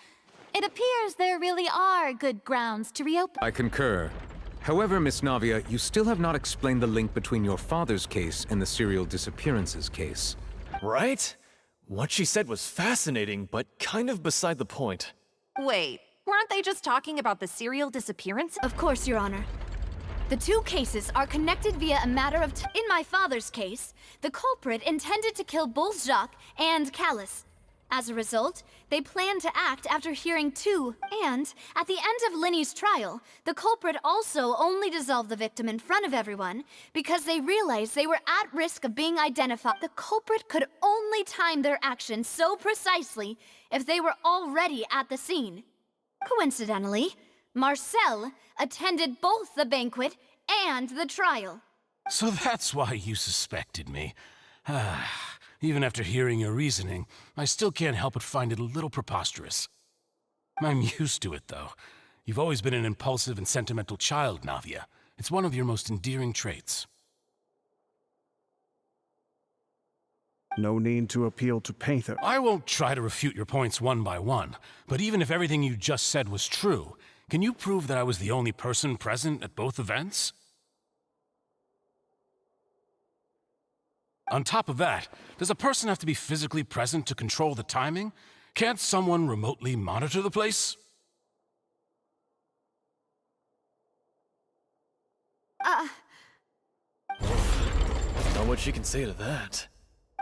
It appears there really are good grounds to reopen. I concur. However, Miss Navia, you still have not explained the link between your father's case and the serial disappearances case. Right? What she said was fascinating, but kind of beside the point. Wait, weren't they just talking about the serial disappearance? Of course, Your Honor. The two cases are connected via a matter of In my father's case, the culprit intended to kill both Jacques and Callus. As a result, they planned to act after hearing two, and at the end of Linny's trial, the culprit also only dissolved the victim in front of everyone because they realized they were at risk of being identified. The culprit could only time their actions so precisely if they were already at the scene. Coincidentally, Marcel attended both the banquet and the trial. So that's why you suspected me. Even after hearing your reasoning, I still can't help but find it a little preposterous. I'm used to it, though. You've always been an impulsive and sentimental child, Navia. It's one of your most endearing traits. No need to appeal to Pather. I won't try to refute your points one by one, but even if everything you just said was true, can you prove that I was the only person present at both events? On top of that, does a person have to be physically present to control the timing? Can't someone remotely monitor the place? Not what she can say to that.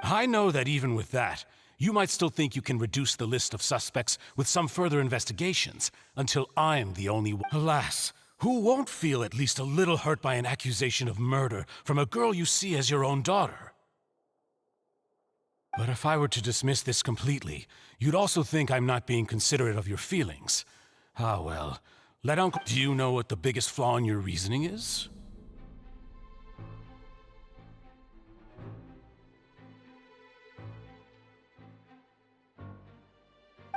I know that even with that, you might still think you can reduce the list of suspects with some further investigations, until I'm the only one. Alas, who won't feel at least a little hurt by an accusation of murder from a girl you see as your own daughter? But if I were to dismiss this completely, you'd also think I'm not being considerate of your feelings. Ah well, let Uncle... Do you know what the biggest flaw in your reasoning is?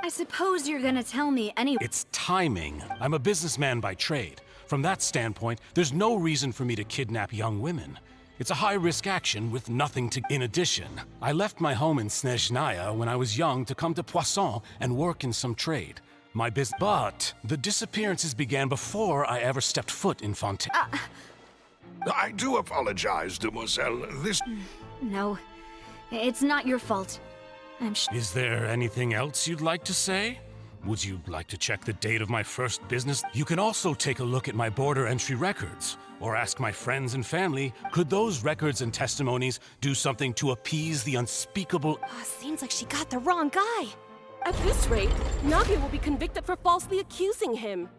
I suppose you're gonna tell me anyway. It's timing. I'm a businessman by trade. From that standpoint, there's no reason for me to kidnap young women. It's a high-risk action with nothing to... In addition, I left my home in Snezhnaya when I was young to come to Poisson and work in some trade. My business... But the disappearances began before I ever stepped foot in Fontaine. I do apologize, demoiselle. This... No, it's not your fault. Is there anything else you'd like to say? Would you like to check the date of my first business? You can also take a look at my border entry records, or ask my friends and family, could those records and testimonies do something to appease the unspeakable... Seems like she got the wrong guy. At this rate, Navia will be convicted for falsely accusing him.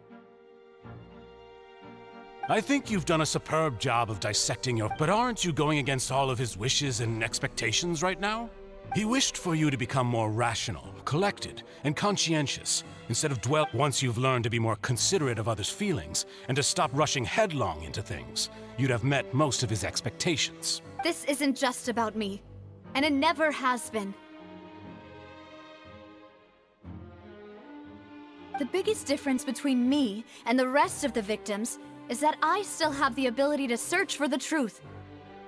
I think you've done a superb job of dissecting your... But aren't you going against all of his wishes and expectations right now? He wished for you to become more rational, collected, and conscientious, instead of once you've learned to be more considerate of others' feelings, and to stop rushing headlong into things, you'd have met most of his expectations. This isn't just about me, and it never has been. The biggest difference between me and the rest of the victims is that I still have the ability to search for the truth.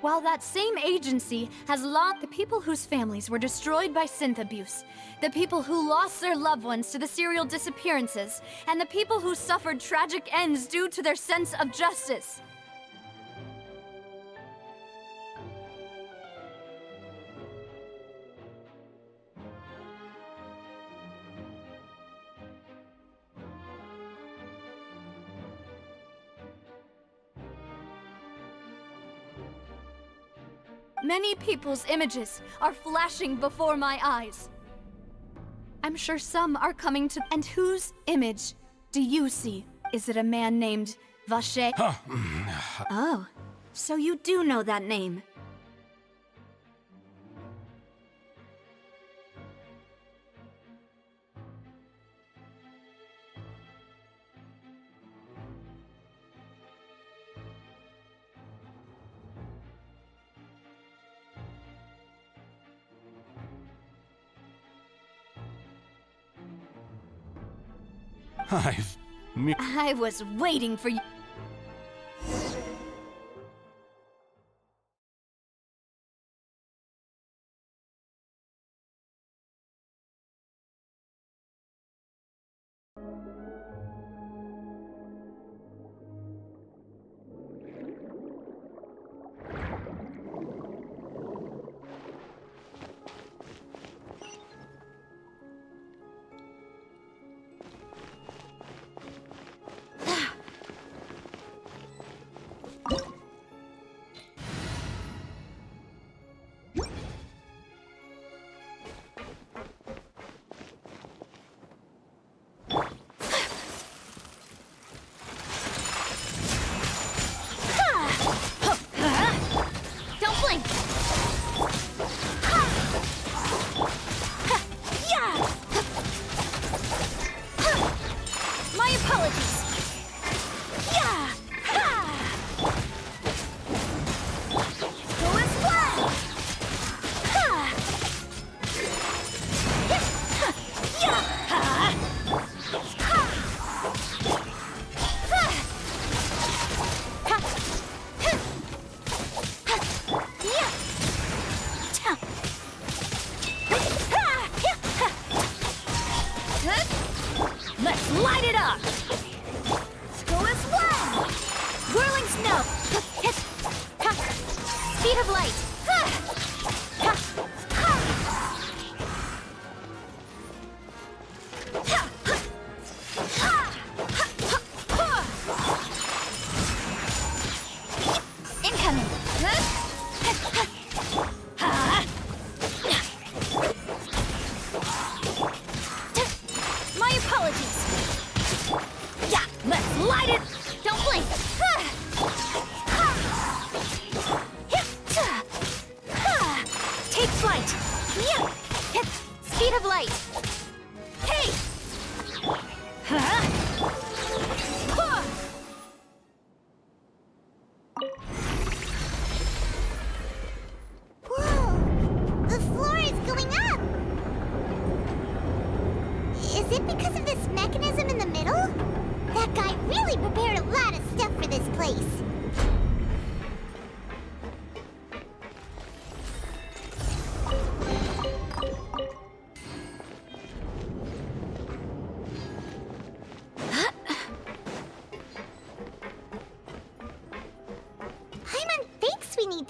While that same agency has lost the people whose families were destroyed by synth abuse, the people who lost their loved ones to the serial disappearances, and the people who suffered tragic ends due to their sense of justice. Many people's images are flashing before my eyes. I'm sure some are coming to... And whose image do you see? Is it a man named Vacher? Oh, so you do know that name. I was waiting for you.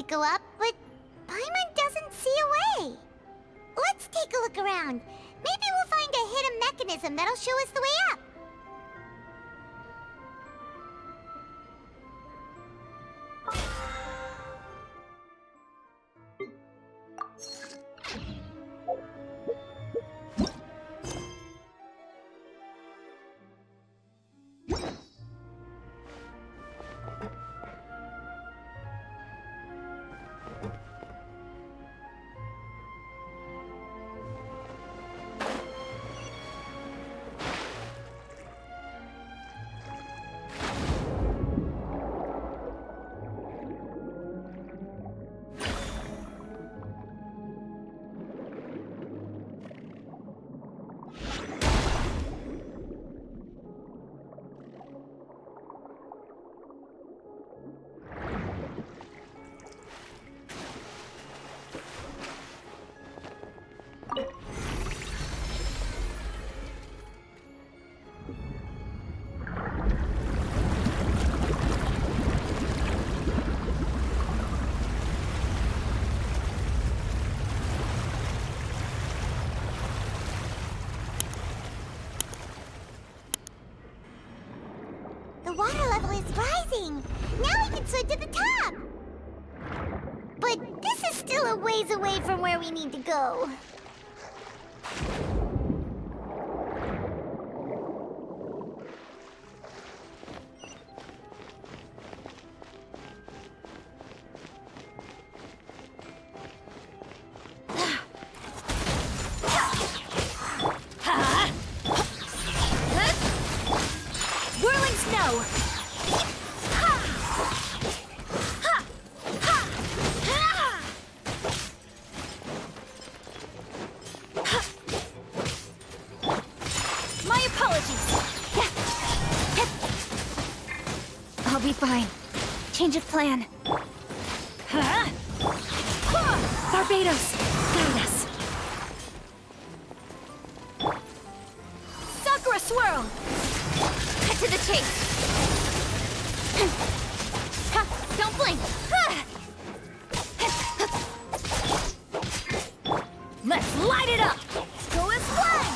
Go up, but Paimon doesn't see a way. Let's take a look around. Maybe we'll find a hidden mechanism that'll show us the way up. The water level is rising. Now we can swim to the top. But this is still a ways away from where we need to go. My apologies. I'll be fine. Change of plan. Barbados, guide us. Sakura swirl! Cut to the chase. Don't blink. Let's light it up! Go as one!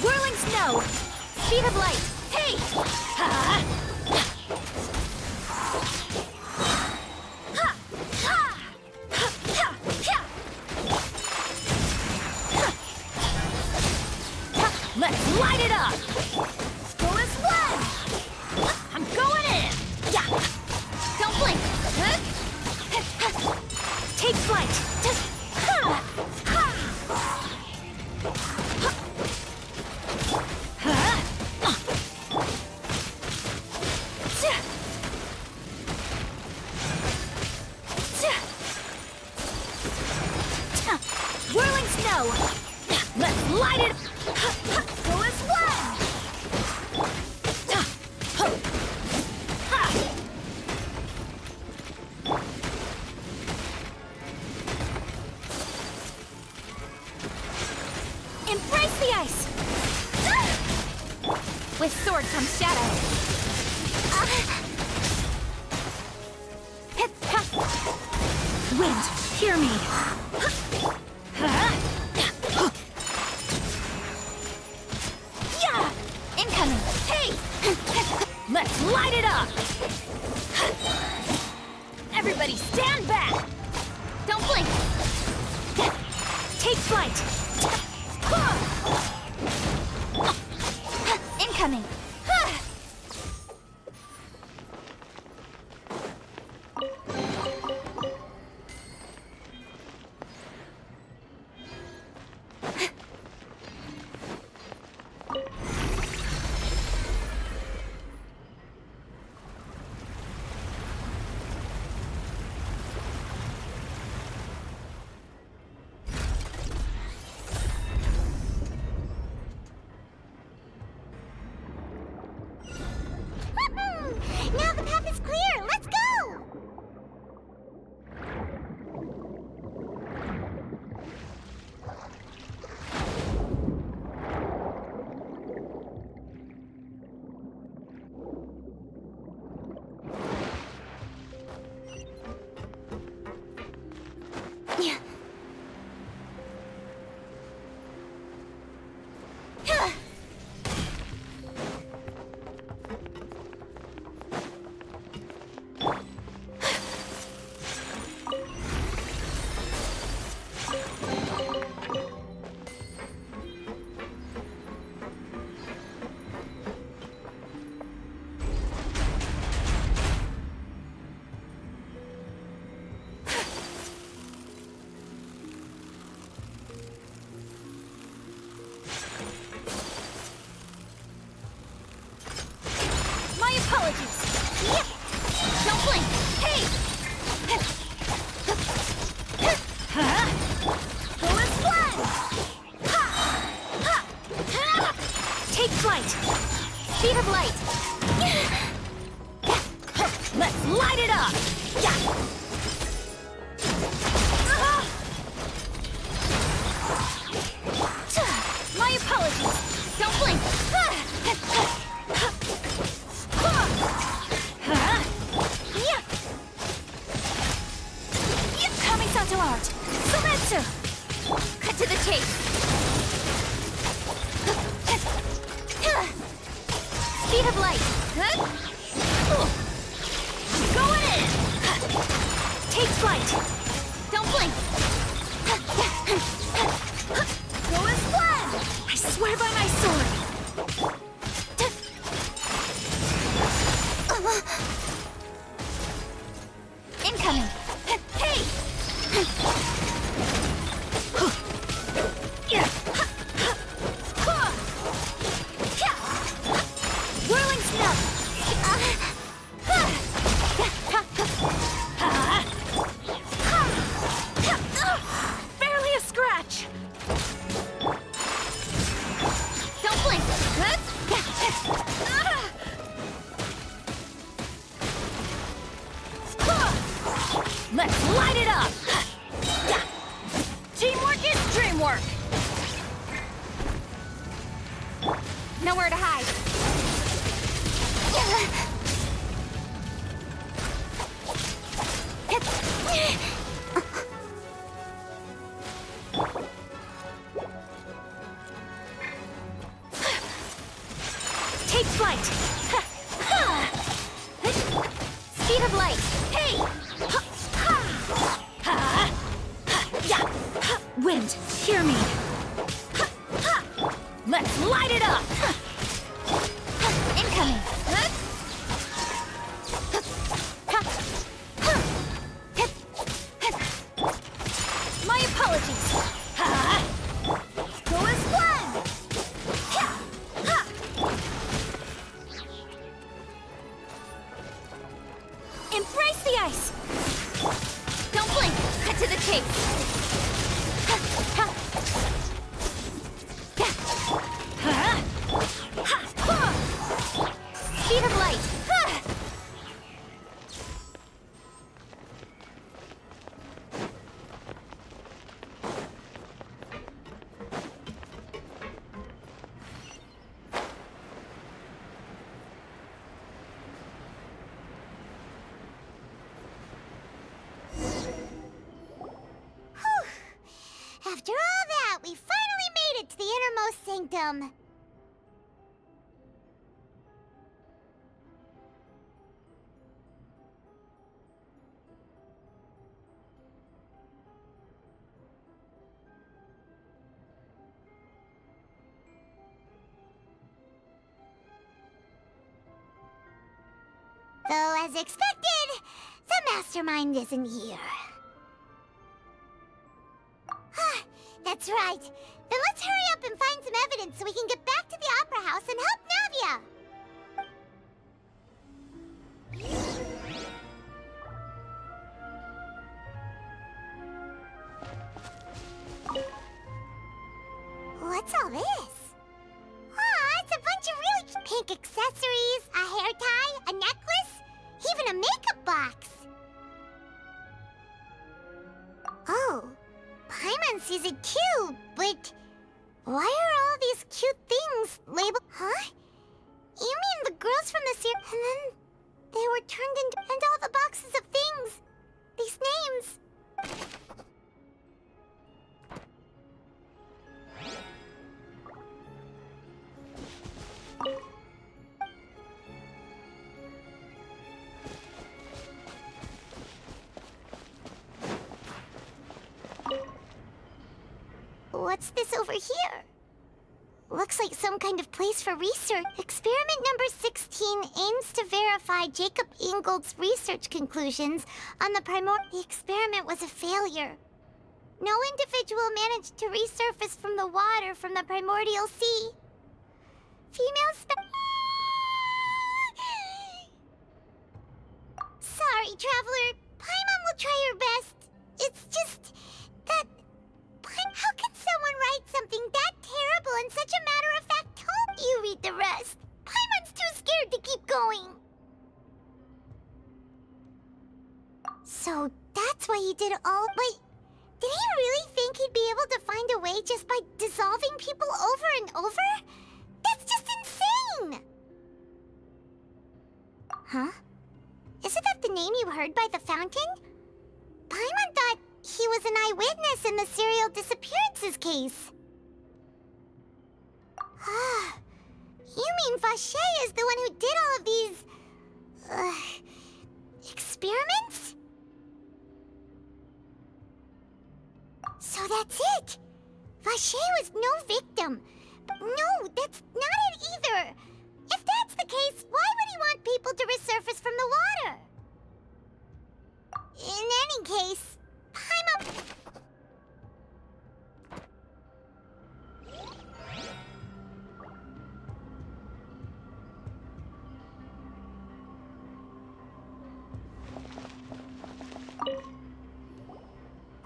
Whirling snow! Speed of light! Hey! Let's light it up! Go as one! I'm going in! Yeah! Don't blink! Take flight! Whirling snow! Let's light it! Go as one! Embrace the ice! With sword comes shadow. Wind, hear me. Yeah! Incoming! Hey! Let's light it up! Everybody stand back! Don't blink! Take flight! Incoming! Now the path is clear! Let's go! Yeah. Apologies. Yep. Don't blink. Hey! Go as one! Take flight. Speed of light. Let's light it up! Yeah. My apologies. Don't blink. Kamisato art! Sometsu! Cut to the chase! Speed of light! Going in! Take flight! Don't blink! Go as one! I swear by my sword! Incoming! Hey! Whirling snow! Take flight! Speed of light! Hey! Wind, hear me! Let's light it up! Incoming! My apologies! Go as planned! Embrace the ice! Don't blink! Cut to the chase! Speed of light! After all that, we finally made it to the innermost sanctum. Though, as expected, the mastermind isn't here. That's right. Then let's hurry up and find some evidence so we can get back to the Opera House and help Navia. What's all this? Aw, it's a bunch of really pink accessories, a hair tie, a necklace, even a makeup box. Oh. Paimon sees it too, but why are all these cute things labeled? Huh? You mean the girls from the series? And then they were turned into and all the boxes of things. These names. What's this over here? Looks like some kind of place for research. Experiment number 16 aims to verify Jacob Ingold's research conclusions on the primordial. The experiment was a failure. No individual managed to resurface from the water from the primordial sea. Sorry, Traveler. Paimon will try her best. It's just that... How can someone write something that terrible in such a matter-of-fact tone? You read the rest. Paimon's too scared to keep going. So that's why he did all... Wait, did he really think he'd be able to find a way just by dissolving people over and over? That's just insane! Huh? Isn't that the name you heard by the fountain? Paimon thought he was an eyewitness in the serial disappearances case. Ah, you mean Vacher is the one who did all of these... experiments? So that's it! Vacher was no victim. No, that's not it either! If that's the case, why would he want people to resurface from the water? In any case, Paimon...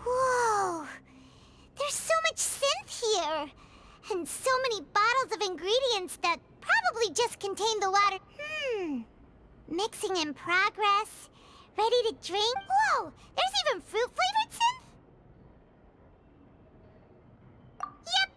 Whoa! There's so much synth here! And so many bottles of ingredients that probably just contain the water. Mixing in progress. Ready to drink? Whoa! There's even fruit-flavored synth? Yep!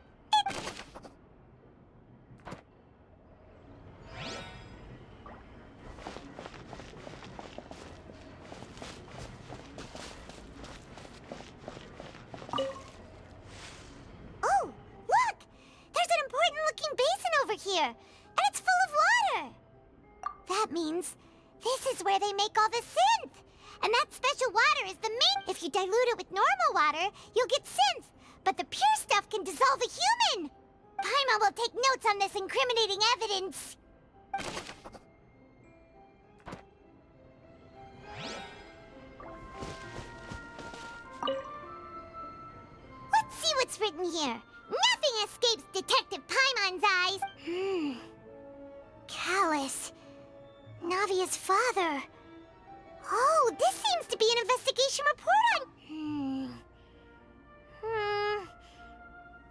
means this is where they make all the synth. And that special water is the main... If you dilute it with normal water, you'll get synth. But the pure stuff can dissolve a human. Paimon will take notes on this incriminating evidence. Let's see what's written here. Nothing escapes Detective Paimon's eyes. Callus. Navia's father. Oh, this seems to be an investigation report on...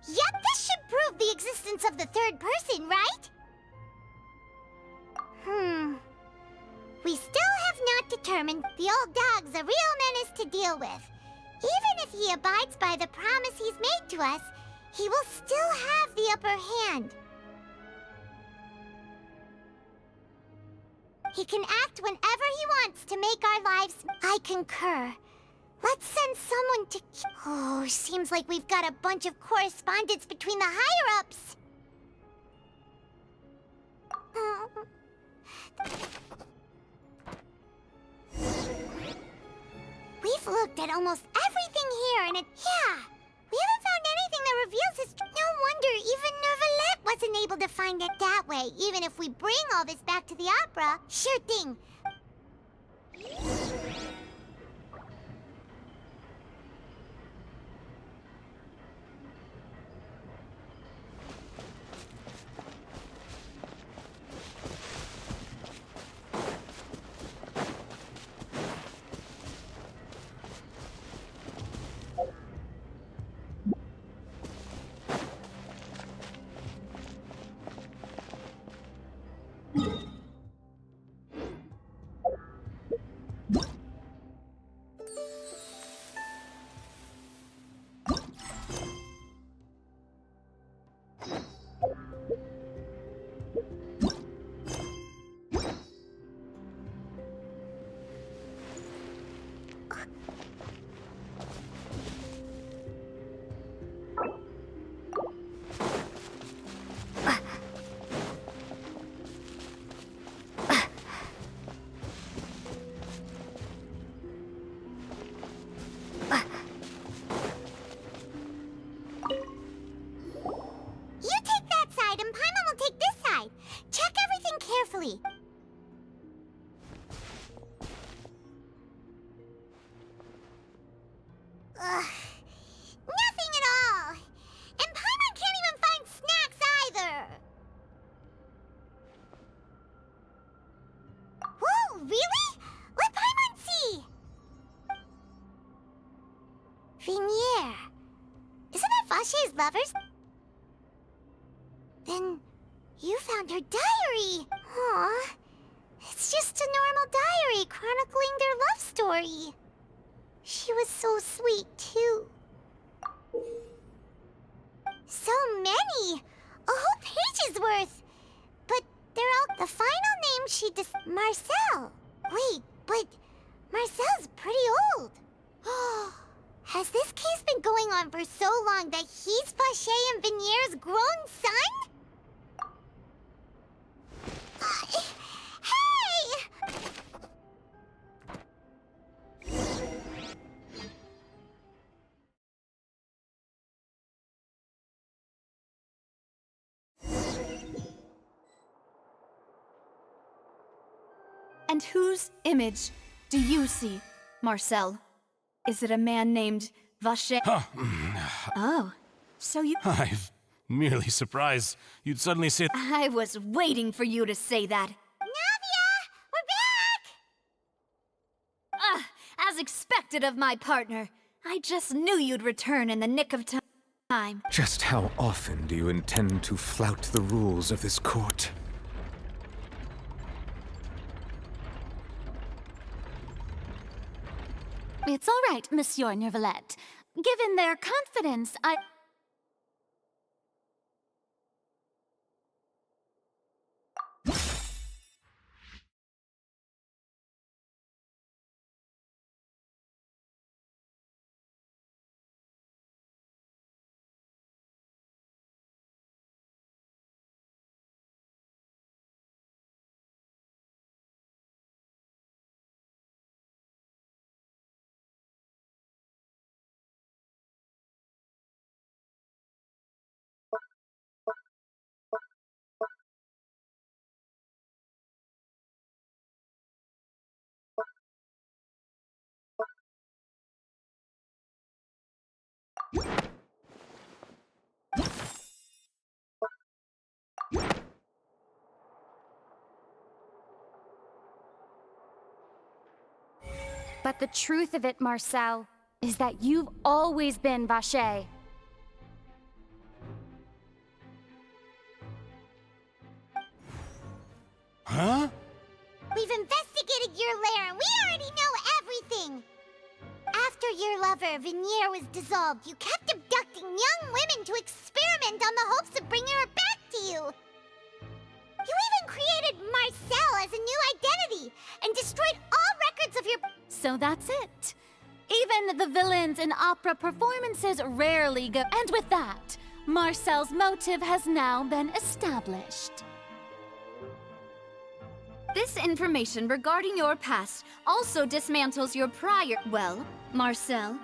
Yep, this should prove the existence of the third person, right? We still have not determined the old dog's a real menace to deal with. Even if he abides by the promise he's made to us, he will still have the upper hand. He can act whenever he wants to make our lives... I concur. Let's send someone to... Oh, seems like we've got a bunch of correspondence between the higher-ups. We've looked at almost everything here, and yeah, we haven't found anything that reveals his... No wonder even Neuvillette wasn't able to find it that way, even if we bring all this back to the opera. Sure thing. Nothing at all. And Paimon can't even find snacks either. Whoa, really? Let Paimon see. Vinier. Isn't that Vacher's lovers? Then you found her diary. Aw. It's just a normal diary chronicling their love story. She was so sweet, too. So many! A whole page's worth! But they're all... The final name she Marcel! Wait, but Marcel's pretty old. Has this case been going on for so long that he's Vacher and Vinier's grown son? Hey! And whose image do you see, Marcel? Is it a man named Vacher? Oh, so you... I'm merely surprised you'd suddenly say... I was waiting for you to say that. Navia! We're back! As expected of my partner. I just knew you'd return in the nick of time. Just how often do you intend to flout the rules of this court? It's all right, Monsieur Neuvillette. Given their confidence, I... But the truth of it, Marcel, is that you've always been Vacher. Huh? We've investigated your lair and we already know everything! After your lover, Venier, was dissolved, you kept abducting young women to experiment on the hopes of bringing her back to you! You even created Marcel as a new identity and destroyed all records of your... So that's it. Even the villains in opera performances rarely go... And with that, Marcel's motive has now been established. This information regarding your past also dismantles your prior... Well, Marcel,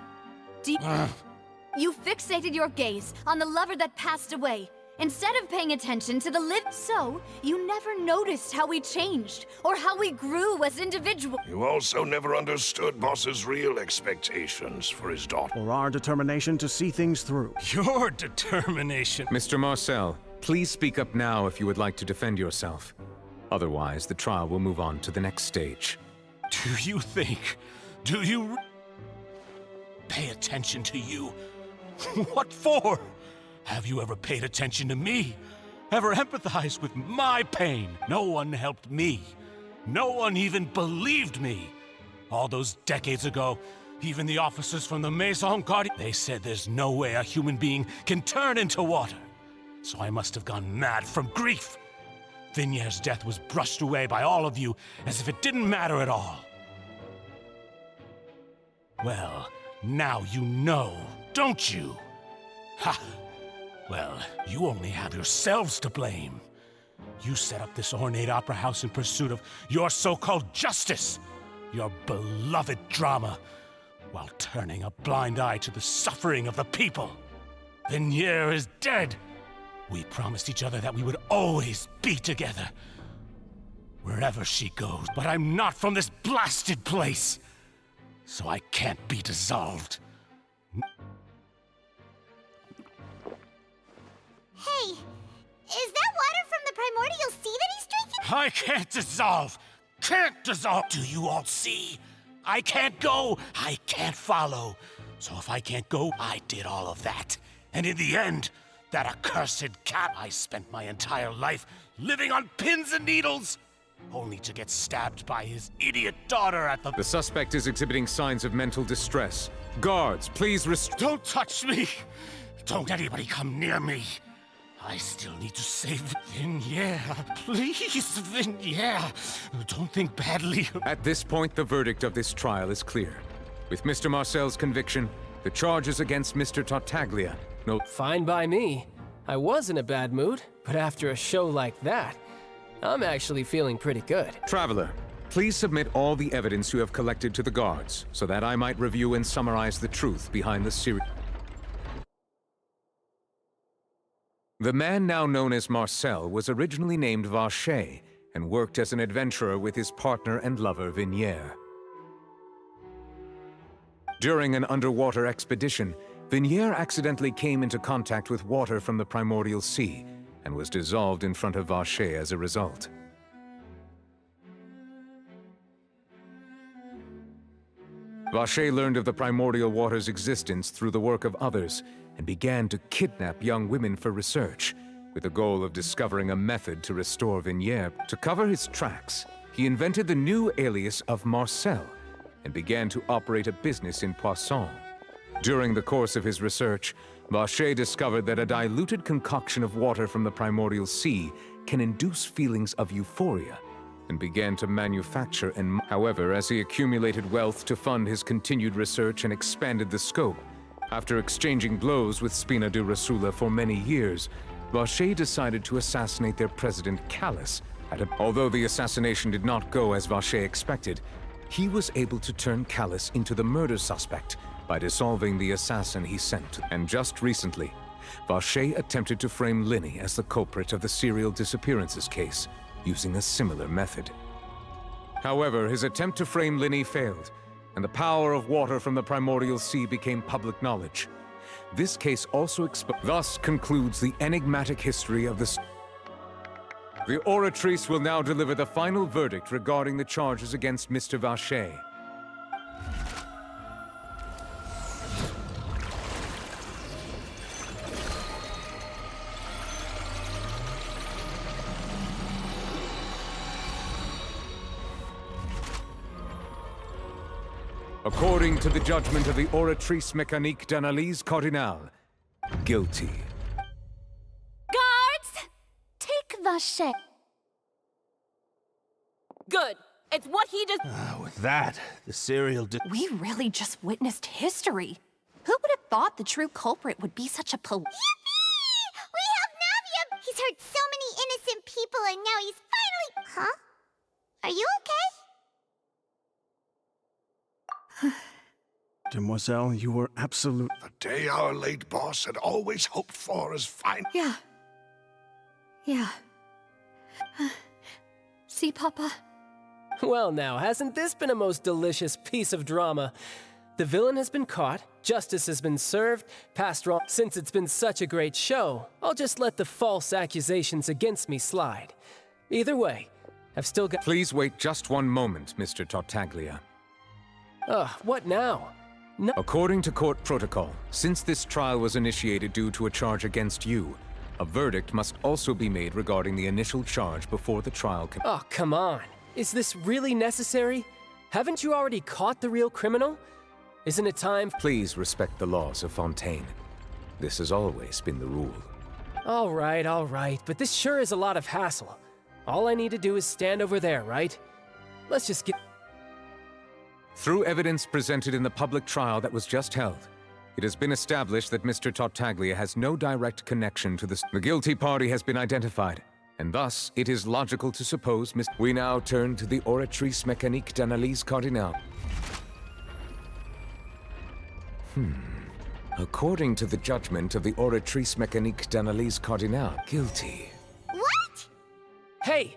you fixated your gaze on the lover that passed away, instead of paying attention to the lived. So, you never noticed how we changed, or how we grew as individuals. You also never understood Boss's real expectations for his daughter. Or our determination to see things through. Your determination. Mr. Marcel, please speak up now if you would like to defend yourself. Otherwise, the trial will move on to the next stage. Do you pay attention to you? What for? Have you ever paid attention to me? Ever empathized with my pain? No one helped me. No one even believed me. All those decades ago, even the officers from the Maison Garde, they said there's no way a human being can turn into water. So I must have gone mad from grief. Vinier's death was brushed away by all of you as if it didn't matter at all. Well, now you know, don't you? Ha! Well, you only have yourselves to blame. You set up this ornate opera house in pursuit of your so-called justice, your beloved drama, while turning a blind eye to the suffering of the people. Venier is dead. We promised each other that we would always be together, wherever she goes. But I'm not from this blasted place, so I can't be dissolved. Hey, is that water from the primordial sea that he's drinking? I can't dissolve! Can't dissolve! Do you all see? I can't go, I can't follow. So if I can't go, I did all of that. And in the end, that accursed cat, I spent my entire life living on pins and needles, only to get stabbed by his idiot daughter at the... The suspect is exhibiting signs of mental distress. Guards, please Don't touch me! Don't anybody come near me! I still need to save Venier. Please, Venier. Don't think badly. At this point, the verdict of this trial is clear. With Mr. Marcel's conviction, the charges against Mr. Tartaglia... No. Fine by me. I was in a bad mood, but after a show like that, I'm actually feeling pretty good. Traveler, please submit all the evidence you have collected to the guards, so that I might review and summarize the truth behind the series. The man now known as Marcel was originally named Vacher and worked as an adventurer with his partner and lover Venier. During an underwater expedition, Venier accidentally came into contact with water from the primordial sea and was dissolved in front of Vacher as a result. Vacher learned of the primordial water's existence through the work of others and began to kidnap young women for research, with the goal of discovering a method to restore Venier. To cover his tracks, he invented the new alias of Marcel and began to operate a business in Poisson. During the course of his research, Vacher discovered that a diluted concoction of water from the primordial sea can induce feelings of euphoria, and began to manufacture and... However, as he accumulated wealth to fund his continued research and expanded the scope, after exchanging blows with Spina di Rosula for many years, Vacher decided to assassinate their president Kalis. Although the assassination did not go as Vacher expected, he was able to turn Kalis into the murder suspect by dissolving the assassin he sent. And just recently, Vacher attempted to frame Linny as the culprit of the serial disappearances case, using a similar method. However, his attempt to frame Linny failed, and the power of water from the primordial sea became public knowledge. This case also thus concludes the enigmatic history of the... The Oratrice will now deliver the final verdict regarding the charges against Mr. Vacher. According to the judgment of the Oratrice Mécanique d'Analyse Cardinal, guilty. Guards! Take Vacher. Good. It's what he just. With that, the serial We really just witnessed history. Who would have thought the true culprit would be such a Yippee! We have Navia! He's hurt so many innocent people and now he's finally... Huh? Are you okay? Demoiselle, you were absolute... The day our late boss had always hoped for is fine. Yeah. See, Papa? Well now, hasn't this been a most delicious piece of drama? The villain has been caught, justice has been served, past wrong. Since it's been such a great show, I'll just let the false accusations against me slide. Either way, I've still got— Please wait just one moment, Mr. Tartaglia. What now? No— According to court protocol, since this trial was initiated due to a charge against you, a verdict must also be made regarding the initial charge before the trial can— Oh, come on. Is this really necessary? Haven't you already caught the real criminal? Isn't it time— Please respect the laws of Fontaine. This has always been the rule. All right, but this sure is a lot of hassle. All I need to do is stand over there, right? Let's just get— Through evidence presented in the public trial that was just held, it has been established that Mr. Tartaglia has no direct connection to the guilty party has been identified, and thus it is logical to suppose We now turn to the Oratrice Mécanique d'Analyse Cardinal. According to the judgment of the Oratrice Mécanique d'Analyse Cardinal, guilty. What? Hey!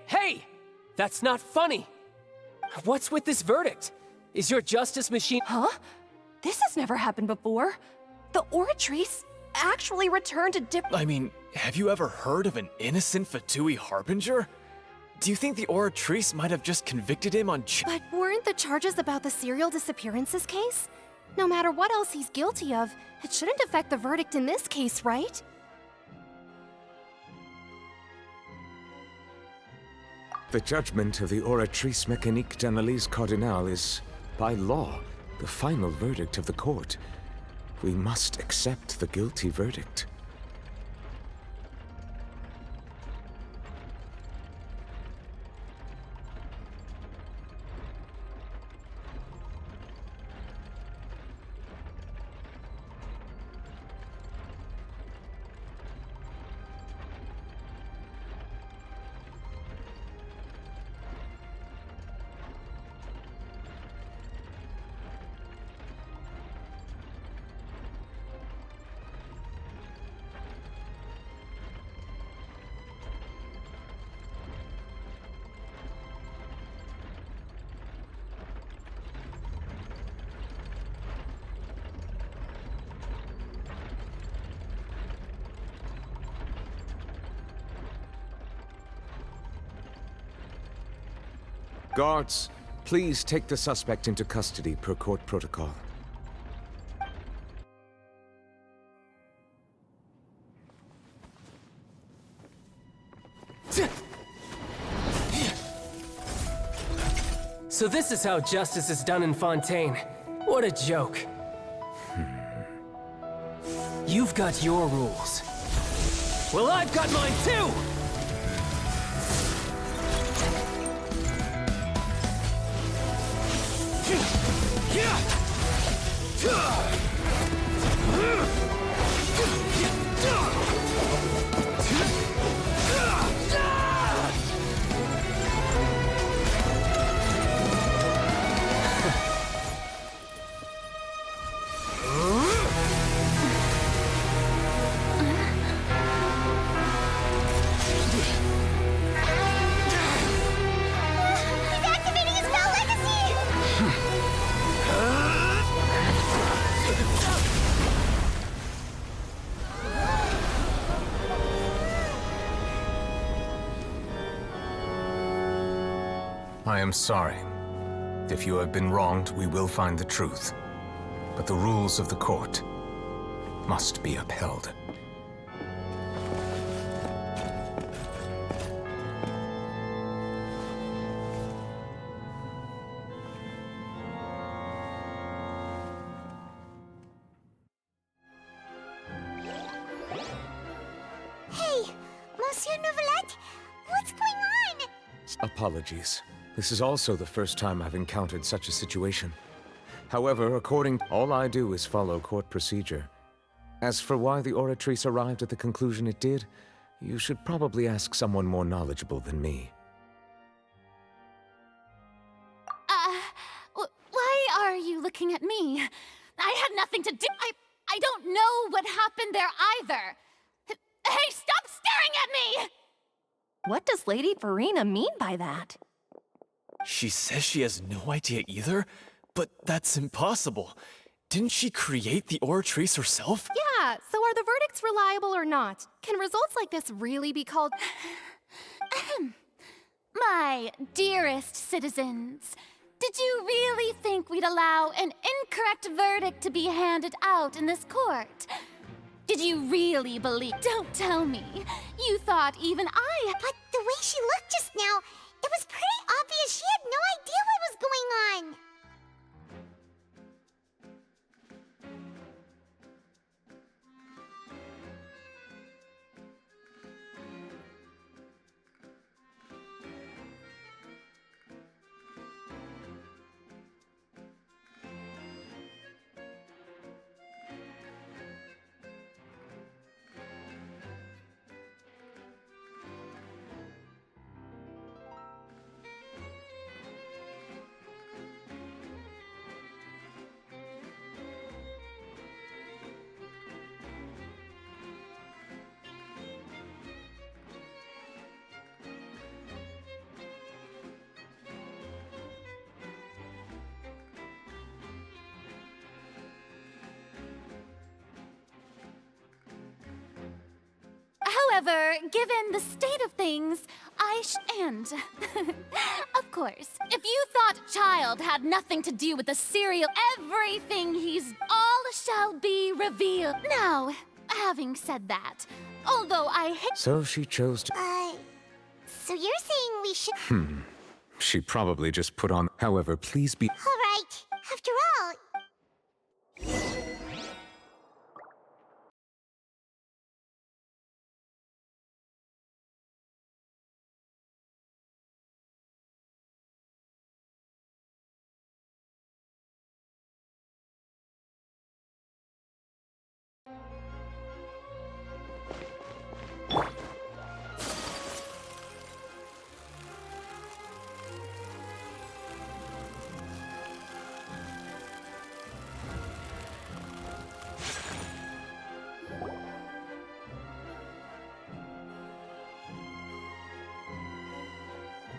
That's not funny! What's with this verdict? Is your justice machine— Huh? This has never happened before. The Oratrice actually returned to I mean, have you ever heard of an innocent Fatui Harbinger? Do you think the Oratrice might have just convicted him on But weren't the charges about the serial disappearances case? No matter what else he's guilty of, it shouldn't affect the verdict in this case, right? The judgment of the Oratrice Mécanique d'Analyse Cardinal is, by law, the final verdict of the court. We must accept the guilty verdict. Guards, please take the suspect into custody per court protocol. So this is how justice is done in Fontaine. What a joke. You've got your rules. Well, I've got mine too! He's activating his spell legacy! I am sorry. If you have been wronged, we will find the truth. But the rules of the court must be upheld. Hey, Monsieur Novelette, what's going on? Apologies. This is also the first time I've encountered such a situation. However, all I do is follow court procedure. As for why the Oratrice arrived at the conclusion it did, you should probably ask someone more knowledgeable than me. Why are you looking at me? I had nothing to do. I don't know what happened there either. Hey, stop staring at me! What does Lady Verena mean by that? She says she has no idea either, but that's impossible. Didn't she create the Oratrice herself? Yeah, so are the verdicts reliable or not? Can results like this really be called... My dearest citizens, did you really think we'd allow an incorrect verdict to be handed out in this court? Did you really believe? Don't tell me. You thought even I... But the way she looked just now, it was pretty obvious she had no idea what was going on. However, given the state of things, and, of course, if you thought Child had nothing to do with the serial, everything he's all shall be revealed. Now, having said that, although I hate... So she chose to... So you're saying we should... She probably just put on... However, please be... All right, after all...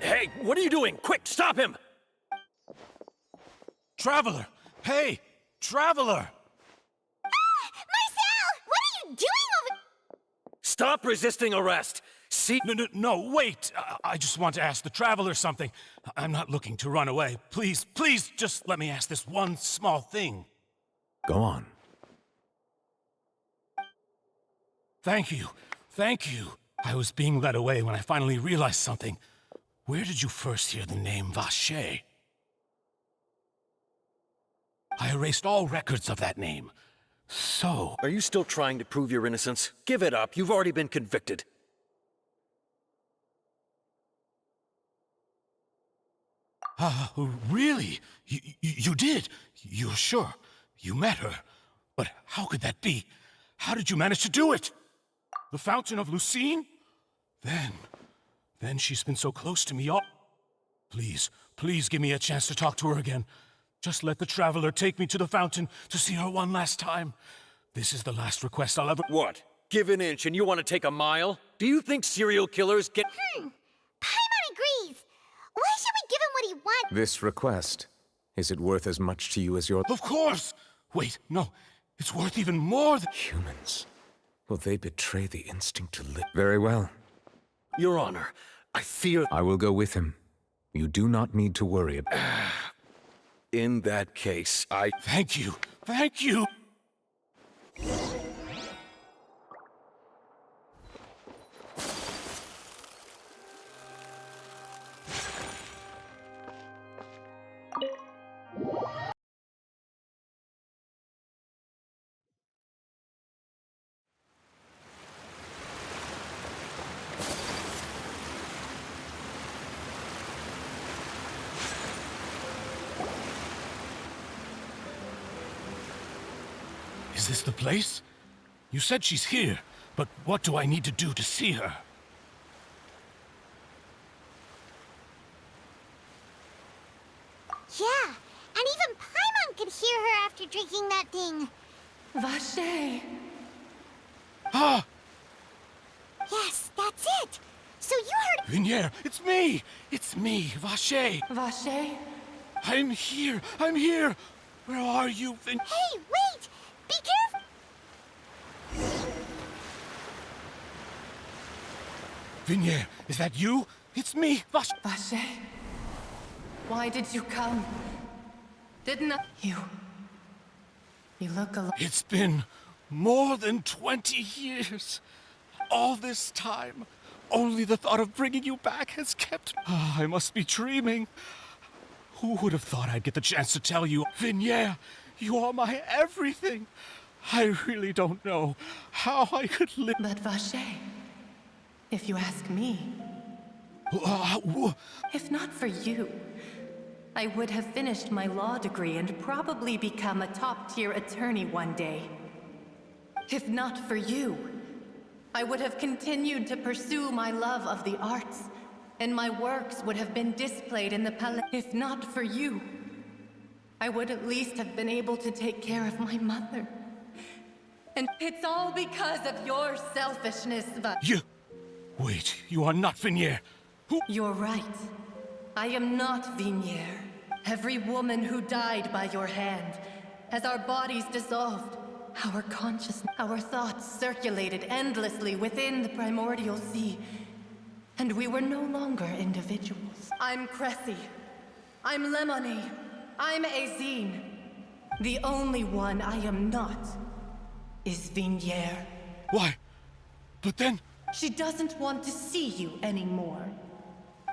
Hey, what are you doing? Quick, stop him! Traveler! Hey! Traveler! Marcel! What are you doing over... Stop resisting arrest! See... No, wait! I just want to ask the Traveler something. I'm not looking to run away. Please, just let me ask this one small thing. Go on. Thank you. I was being led away when I finally realized something. Where did you first hear the name Vacher? I erased all records of that name. So... Are you still trying to prove your innocence? Give it up. You've already been convicted. Really? You did? You're sure? You met her? But how could that be? How did you manage to do it? The Fountain of Lucine? Then she's been so close to me all... Please give me a chance to talk to her again. Just let the Traveler take me to the fountain to see her one last time. This is the last request I'll ever... What? Give an inch and you want to take a mile? Do you think serial killers get... Paimon agrees. Why should we give him what he wants? This request, is it worth as much to you as your... Of course! Wait, no. It's worth even more than... Humans. Will they betray the instinct to live? Very well. Your Honor, I fear... I will go with him. You do not need to worry about. In that case, I... Thank you. Thank you. Is this the place? You said she's here, but what do I need to do to see her? Yeah, and even Paimon could hear her after drinking that thing. Vacher. Ah! Yes, that's it. So you heard— Vinier, it's me! It's me, Vacher. Vacher? I'm here! I'm here! Where are you, Hey, wait! Be careful! Vinier, is that you? It's me, Vacher. Vacher? Why did you come? Didn't you look alive. It's been more than 20 years. All this time, only the thought of bringing you back has kept... I must be dreaming. Who would have thought I'd get the chance to tell you, Vinier, you are my everything. I really don't know how I could live... But Vacher, if you ask me, if not for you, I would have finished my law degree and probably become a top-tier attorney one day. If not for you, I would have continued to pursue my love of the arts, and my works would have been displayed in the palace. If not for you, I would at least have been able to take care of my mother. And it's all because of your selfishness, You... Wait, you are not Vinier. You're right. I am not Vinier. Every woman who died by your hand, as our bodies dissolved, our consciousness, our thoughts circulated endlessly within the primordial sea, and we were no longer individuals. I'm Cressy. I'm Lemonade. I'm Azine. The only one I am not is Vinier. Why? But then... She doesn't want to see you anymore.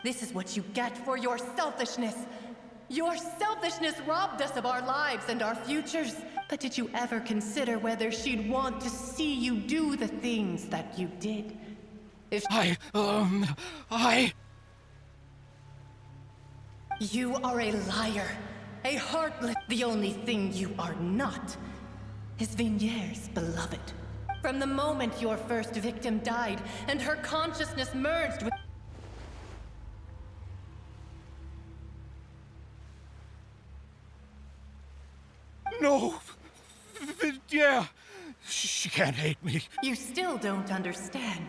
This is what you get for your selfishness. Your selfishness robbed us of our lives and our futures. But did you ever consider whether she'd want to see you do the things that you did? If You are a liar. A heartless... The only thing you are not is Vinier's beloved. From the moment your first victim died and her consciousness merged with... No! Yeah! She can't hate me. You still don't understand.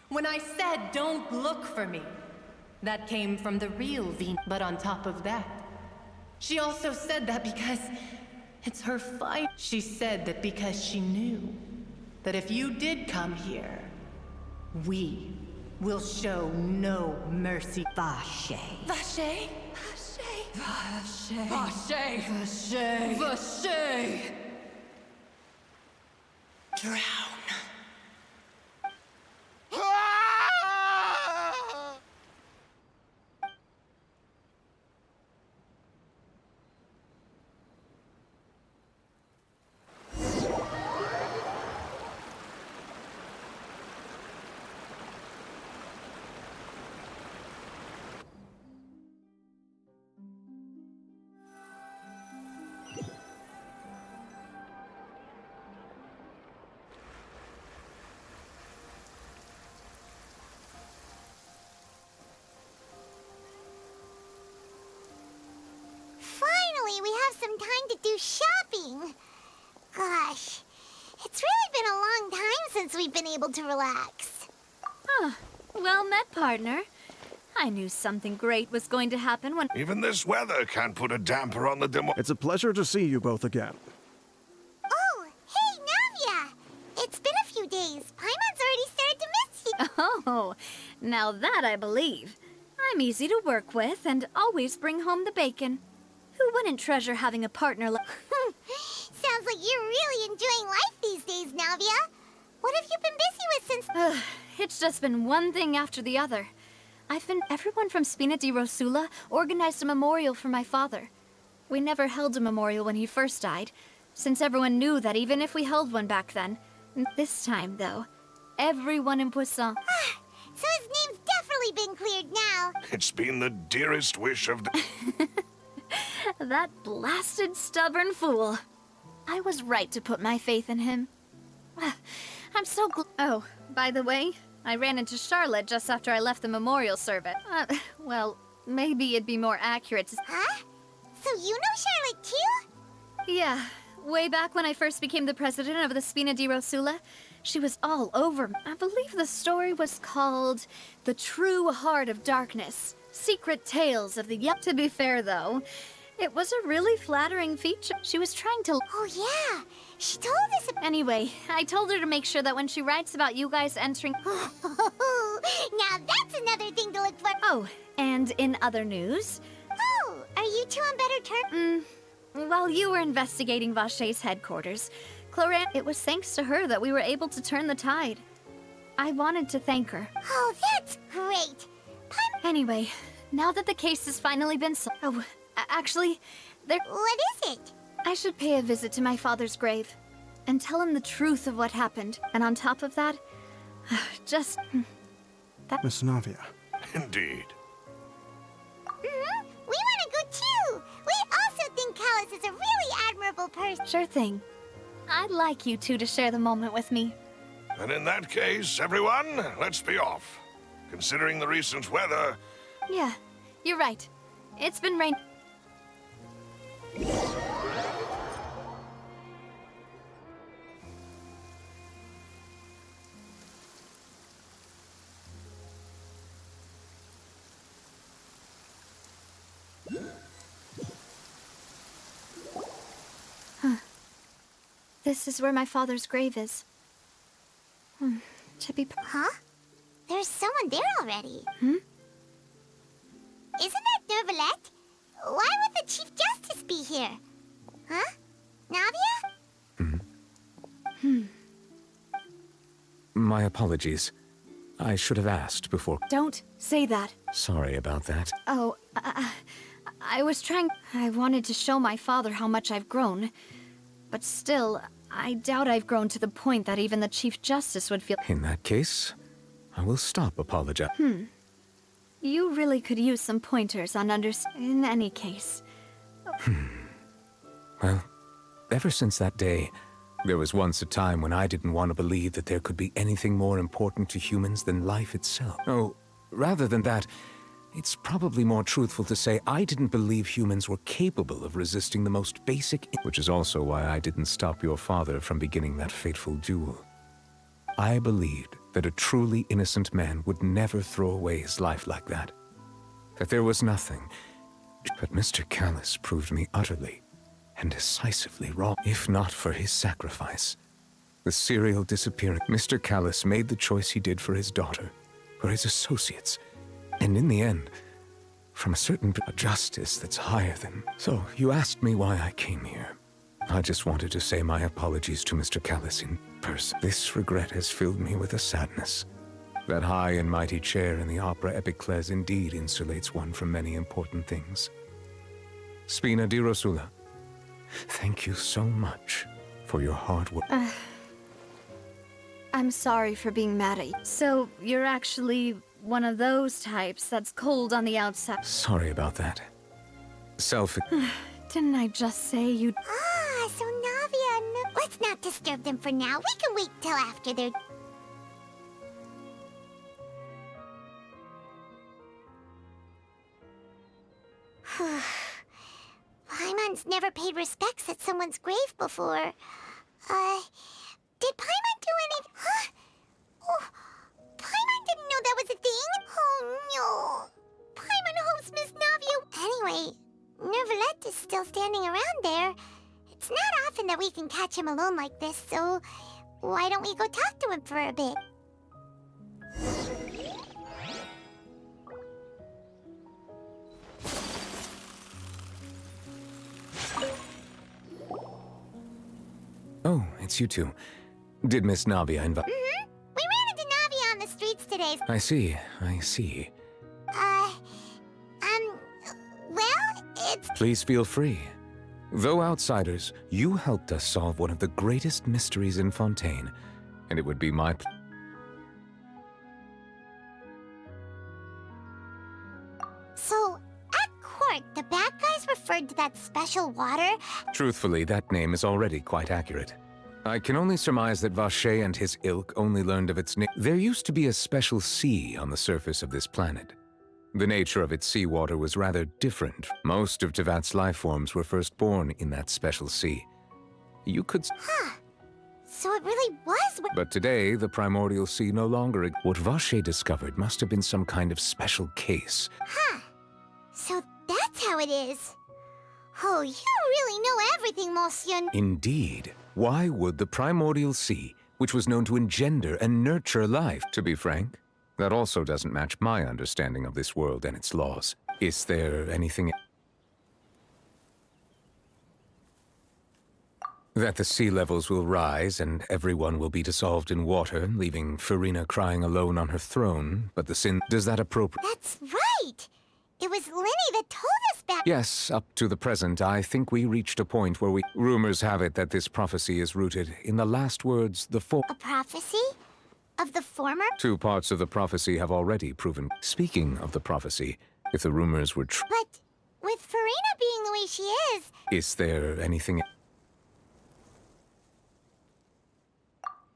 When I said don't look for me, that came from the real Vin. But on top of that, she also said that because it's her fight. She said that because she knew that if you did come here, we will show no mercy. Vacher. Vacher? Vacher. Vacher. Vacher. Vacher. Drown. Finally, we have some time to do shopping. Gosh, it's really been a long time since we've been able to relax. Huh. Well met, partner. I knew something great was going to happen when... Even this weather can't put a damper on the demo. It's a pleasure to see you both again. Oh, hey, Navia! It's been a few days. Paimon's already started to miss you. Oh, now that I believe. I'm easy to work with and always bring home the bacon. Who wouldn't treasure having a partner like... Sounds like you're really enjoying life these days, Navia. What have you been busy with since... It's just been one thing after the other. Everyone from Spina di Rosula organized a memorial for my father. We never held a memorial when he first died, since everyone knew that even if we held one back then. This time, though, everyone in Poisson... So his name's definitely been cleared now. It's been the dearest wish of the... That blasted stubborn fool. I was right to put my faith in him. I'm so Oh, by the way, I ran into Charlotte just after I left the memorial service. Well, maybe it'd be more accurate to... Huh? So you know Charlotte too? Yeah, way back when I first became the president of the Spina di Rosula, she was all over me. I believe the story was called The True Heart of Darkness. Secret Tales of the... To be fair, though, it was a really flattering feature. She was trying to... Oh, yeah. She told us... Anyway, I told her to make sure that when she writes about you guys entering... Now that's another thing to look for. Oh, and in other news... Oh, are you two on better terms? While you were investigating Vacher's headquarters, Clorette, it was thanks to her that we were able to turn the tide. I wanted to thank her. Oh, that's great. Anyway, now that the case has finally been solved... Oh, actually, there... What is it? I should pay a visit to my father's grave and tell him the truth of what happened. And on top of that, just... that... Miss Navia. Indeed. We want to go too. We also think Callus is a really admirable person. Sure thing. I'd like you two to share the moment with me. And in that case, everyone, let's be off. Considering the recent weather... Yeah, you're right. It's been rain... This is where my father's grave is. To be... Huh? There's someone there already. Hmm? Isn't that Nervalette? Why would the Chief Justice be here? Huh? Navia? My apologies. I should have asked before. Don't say that. Sorry about that. Oh, I was trying... I wanted to show my father how much I've grown. But still, I doubt I've grown to the point that even the Chief Justice would feel... In that case, I will stop apologizing. You really could use some pointers on In any case... Well, ever since that day, there was once a time when I didn't want to believe that there could be anything more important to humans than life itself. Oh, rather than that, it's probably more truthful to say I didn't believe humans were capable of resisting the most basic... Which is also why I didn't stop your father from beginning that fateful duel. I believed that a truly innocent man would never throw away his life like that. That there was nothing. But Mr. Callus proved me utterly and decisively wrong. If not for his sacrifice, the serial disappearance... Mr. Callus made the choice he did for his daughter, for his associates, and in the end, from a certain justice that's higher than... So, you asked me why I came here. I just wanted to say my apologies to Mr. Callus in person. This regret has filled me with a sadness. That high and mighty chair in the Opera Epiclese indeed insulates one from many important things. Spina di Rosula, thank you so much for your hard work. I'm sorry for being mad at you. So, you're actually one of those types that's cold on the outside. Sorry about that. Didn't I just say you'd... Ah, so Navia... Let's not disturb them for now. We can wait till after they're... Paimon's never paid respects at someone's grave before. Did Paimon do any... Huh? Oh, Paimon didn't know that was a thing? Oh, no. Paimon hopes Miss Navia... Anyway, Nervalette is still standing around there. It's not often that we can catch him alone like this, so... Why don't we go talk to him for a bit? Oh, it's you two. Did Miss Navia invite? Mm-hmm. We ran into Navia on the streets today. I see. Well, it's... Please feel free. Though outsiders, you helped us solve one of the greatest mysteries in Fontaine, and it would be my So, at court, the bad guys referred to that special water? Truthfully, that name is already quite accurate. I can only surmise that Vacher and his ilk only learned of its name. There used to be a special sea on the surface of this planet. The nature of its seawater was rather different. Most of Tevat's life forms were first born in that special sea. You could... Huh. So it really was... But today, the primordial sea no longer... What Vacher discovered must have been some kind of special case. Huh. So that's how it is. Oh, you really know everything, Monsieur. Indeed. Why would the primordial sea, which was known to engender and nurture life, to be frank, that also doesn't match my understanding of this world and its laws. Is there anything... That the sea levels will rise and everyone will be dissolved in water, leaving Farina crying alone on her throne, but the sin... Does that appropriate... That's right! It was Lenny that told us back... Yes, up to the present, I think we reached a point where we... Rumors have it that this prophecy is rooted in the last words, the four... A prophecy? Of the former? 2 parts of the prophecy have already proven. Speaking of the prophecy, if the rumors were true... But with Farina being the way she is there anything...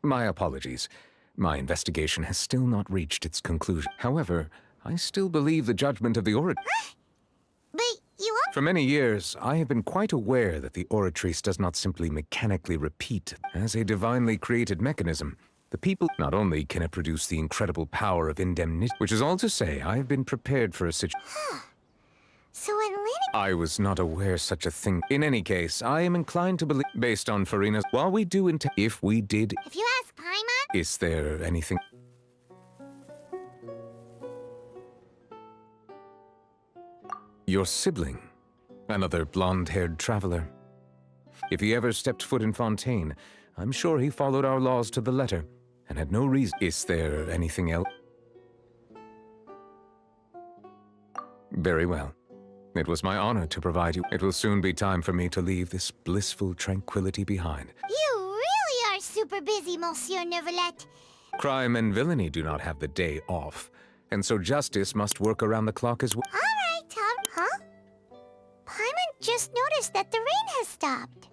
My apologies. My investigation has still not reached its conclusion. However, I still believe the judgment of the orator... But you are... For many years, I have been quite aware that the oratrice does not simply mechanically repeat. As a divinely created mechanism, the people... Not only can it produce the incredible power of indemnity, which is all to say I have been prepared for a situation... So when Lenny... I was not aware such a thing. In any case, I am inclined to believe, based on Farina's... While we do if we did... If you ask Paimon... Is there anything... Your sibling. Another blonde-haired traveler. If he ever stepped foot in Fontaine, I'm sure he followed our laws to the letter, and had no reason... Is there anything else? Very well. It was my honor to provide you. It will soon be time for me to leave this blissful tranquility behind. You really are super busy, Monsieur Neuvillette. Crime and villainy do not have the day off, and so justice must work around the clock as well. All right, Tom. Huh? Paimon just noticed that the rain has stopped.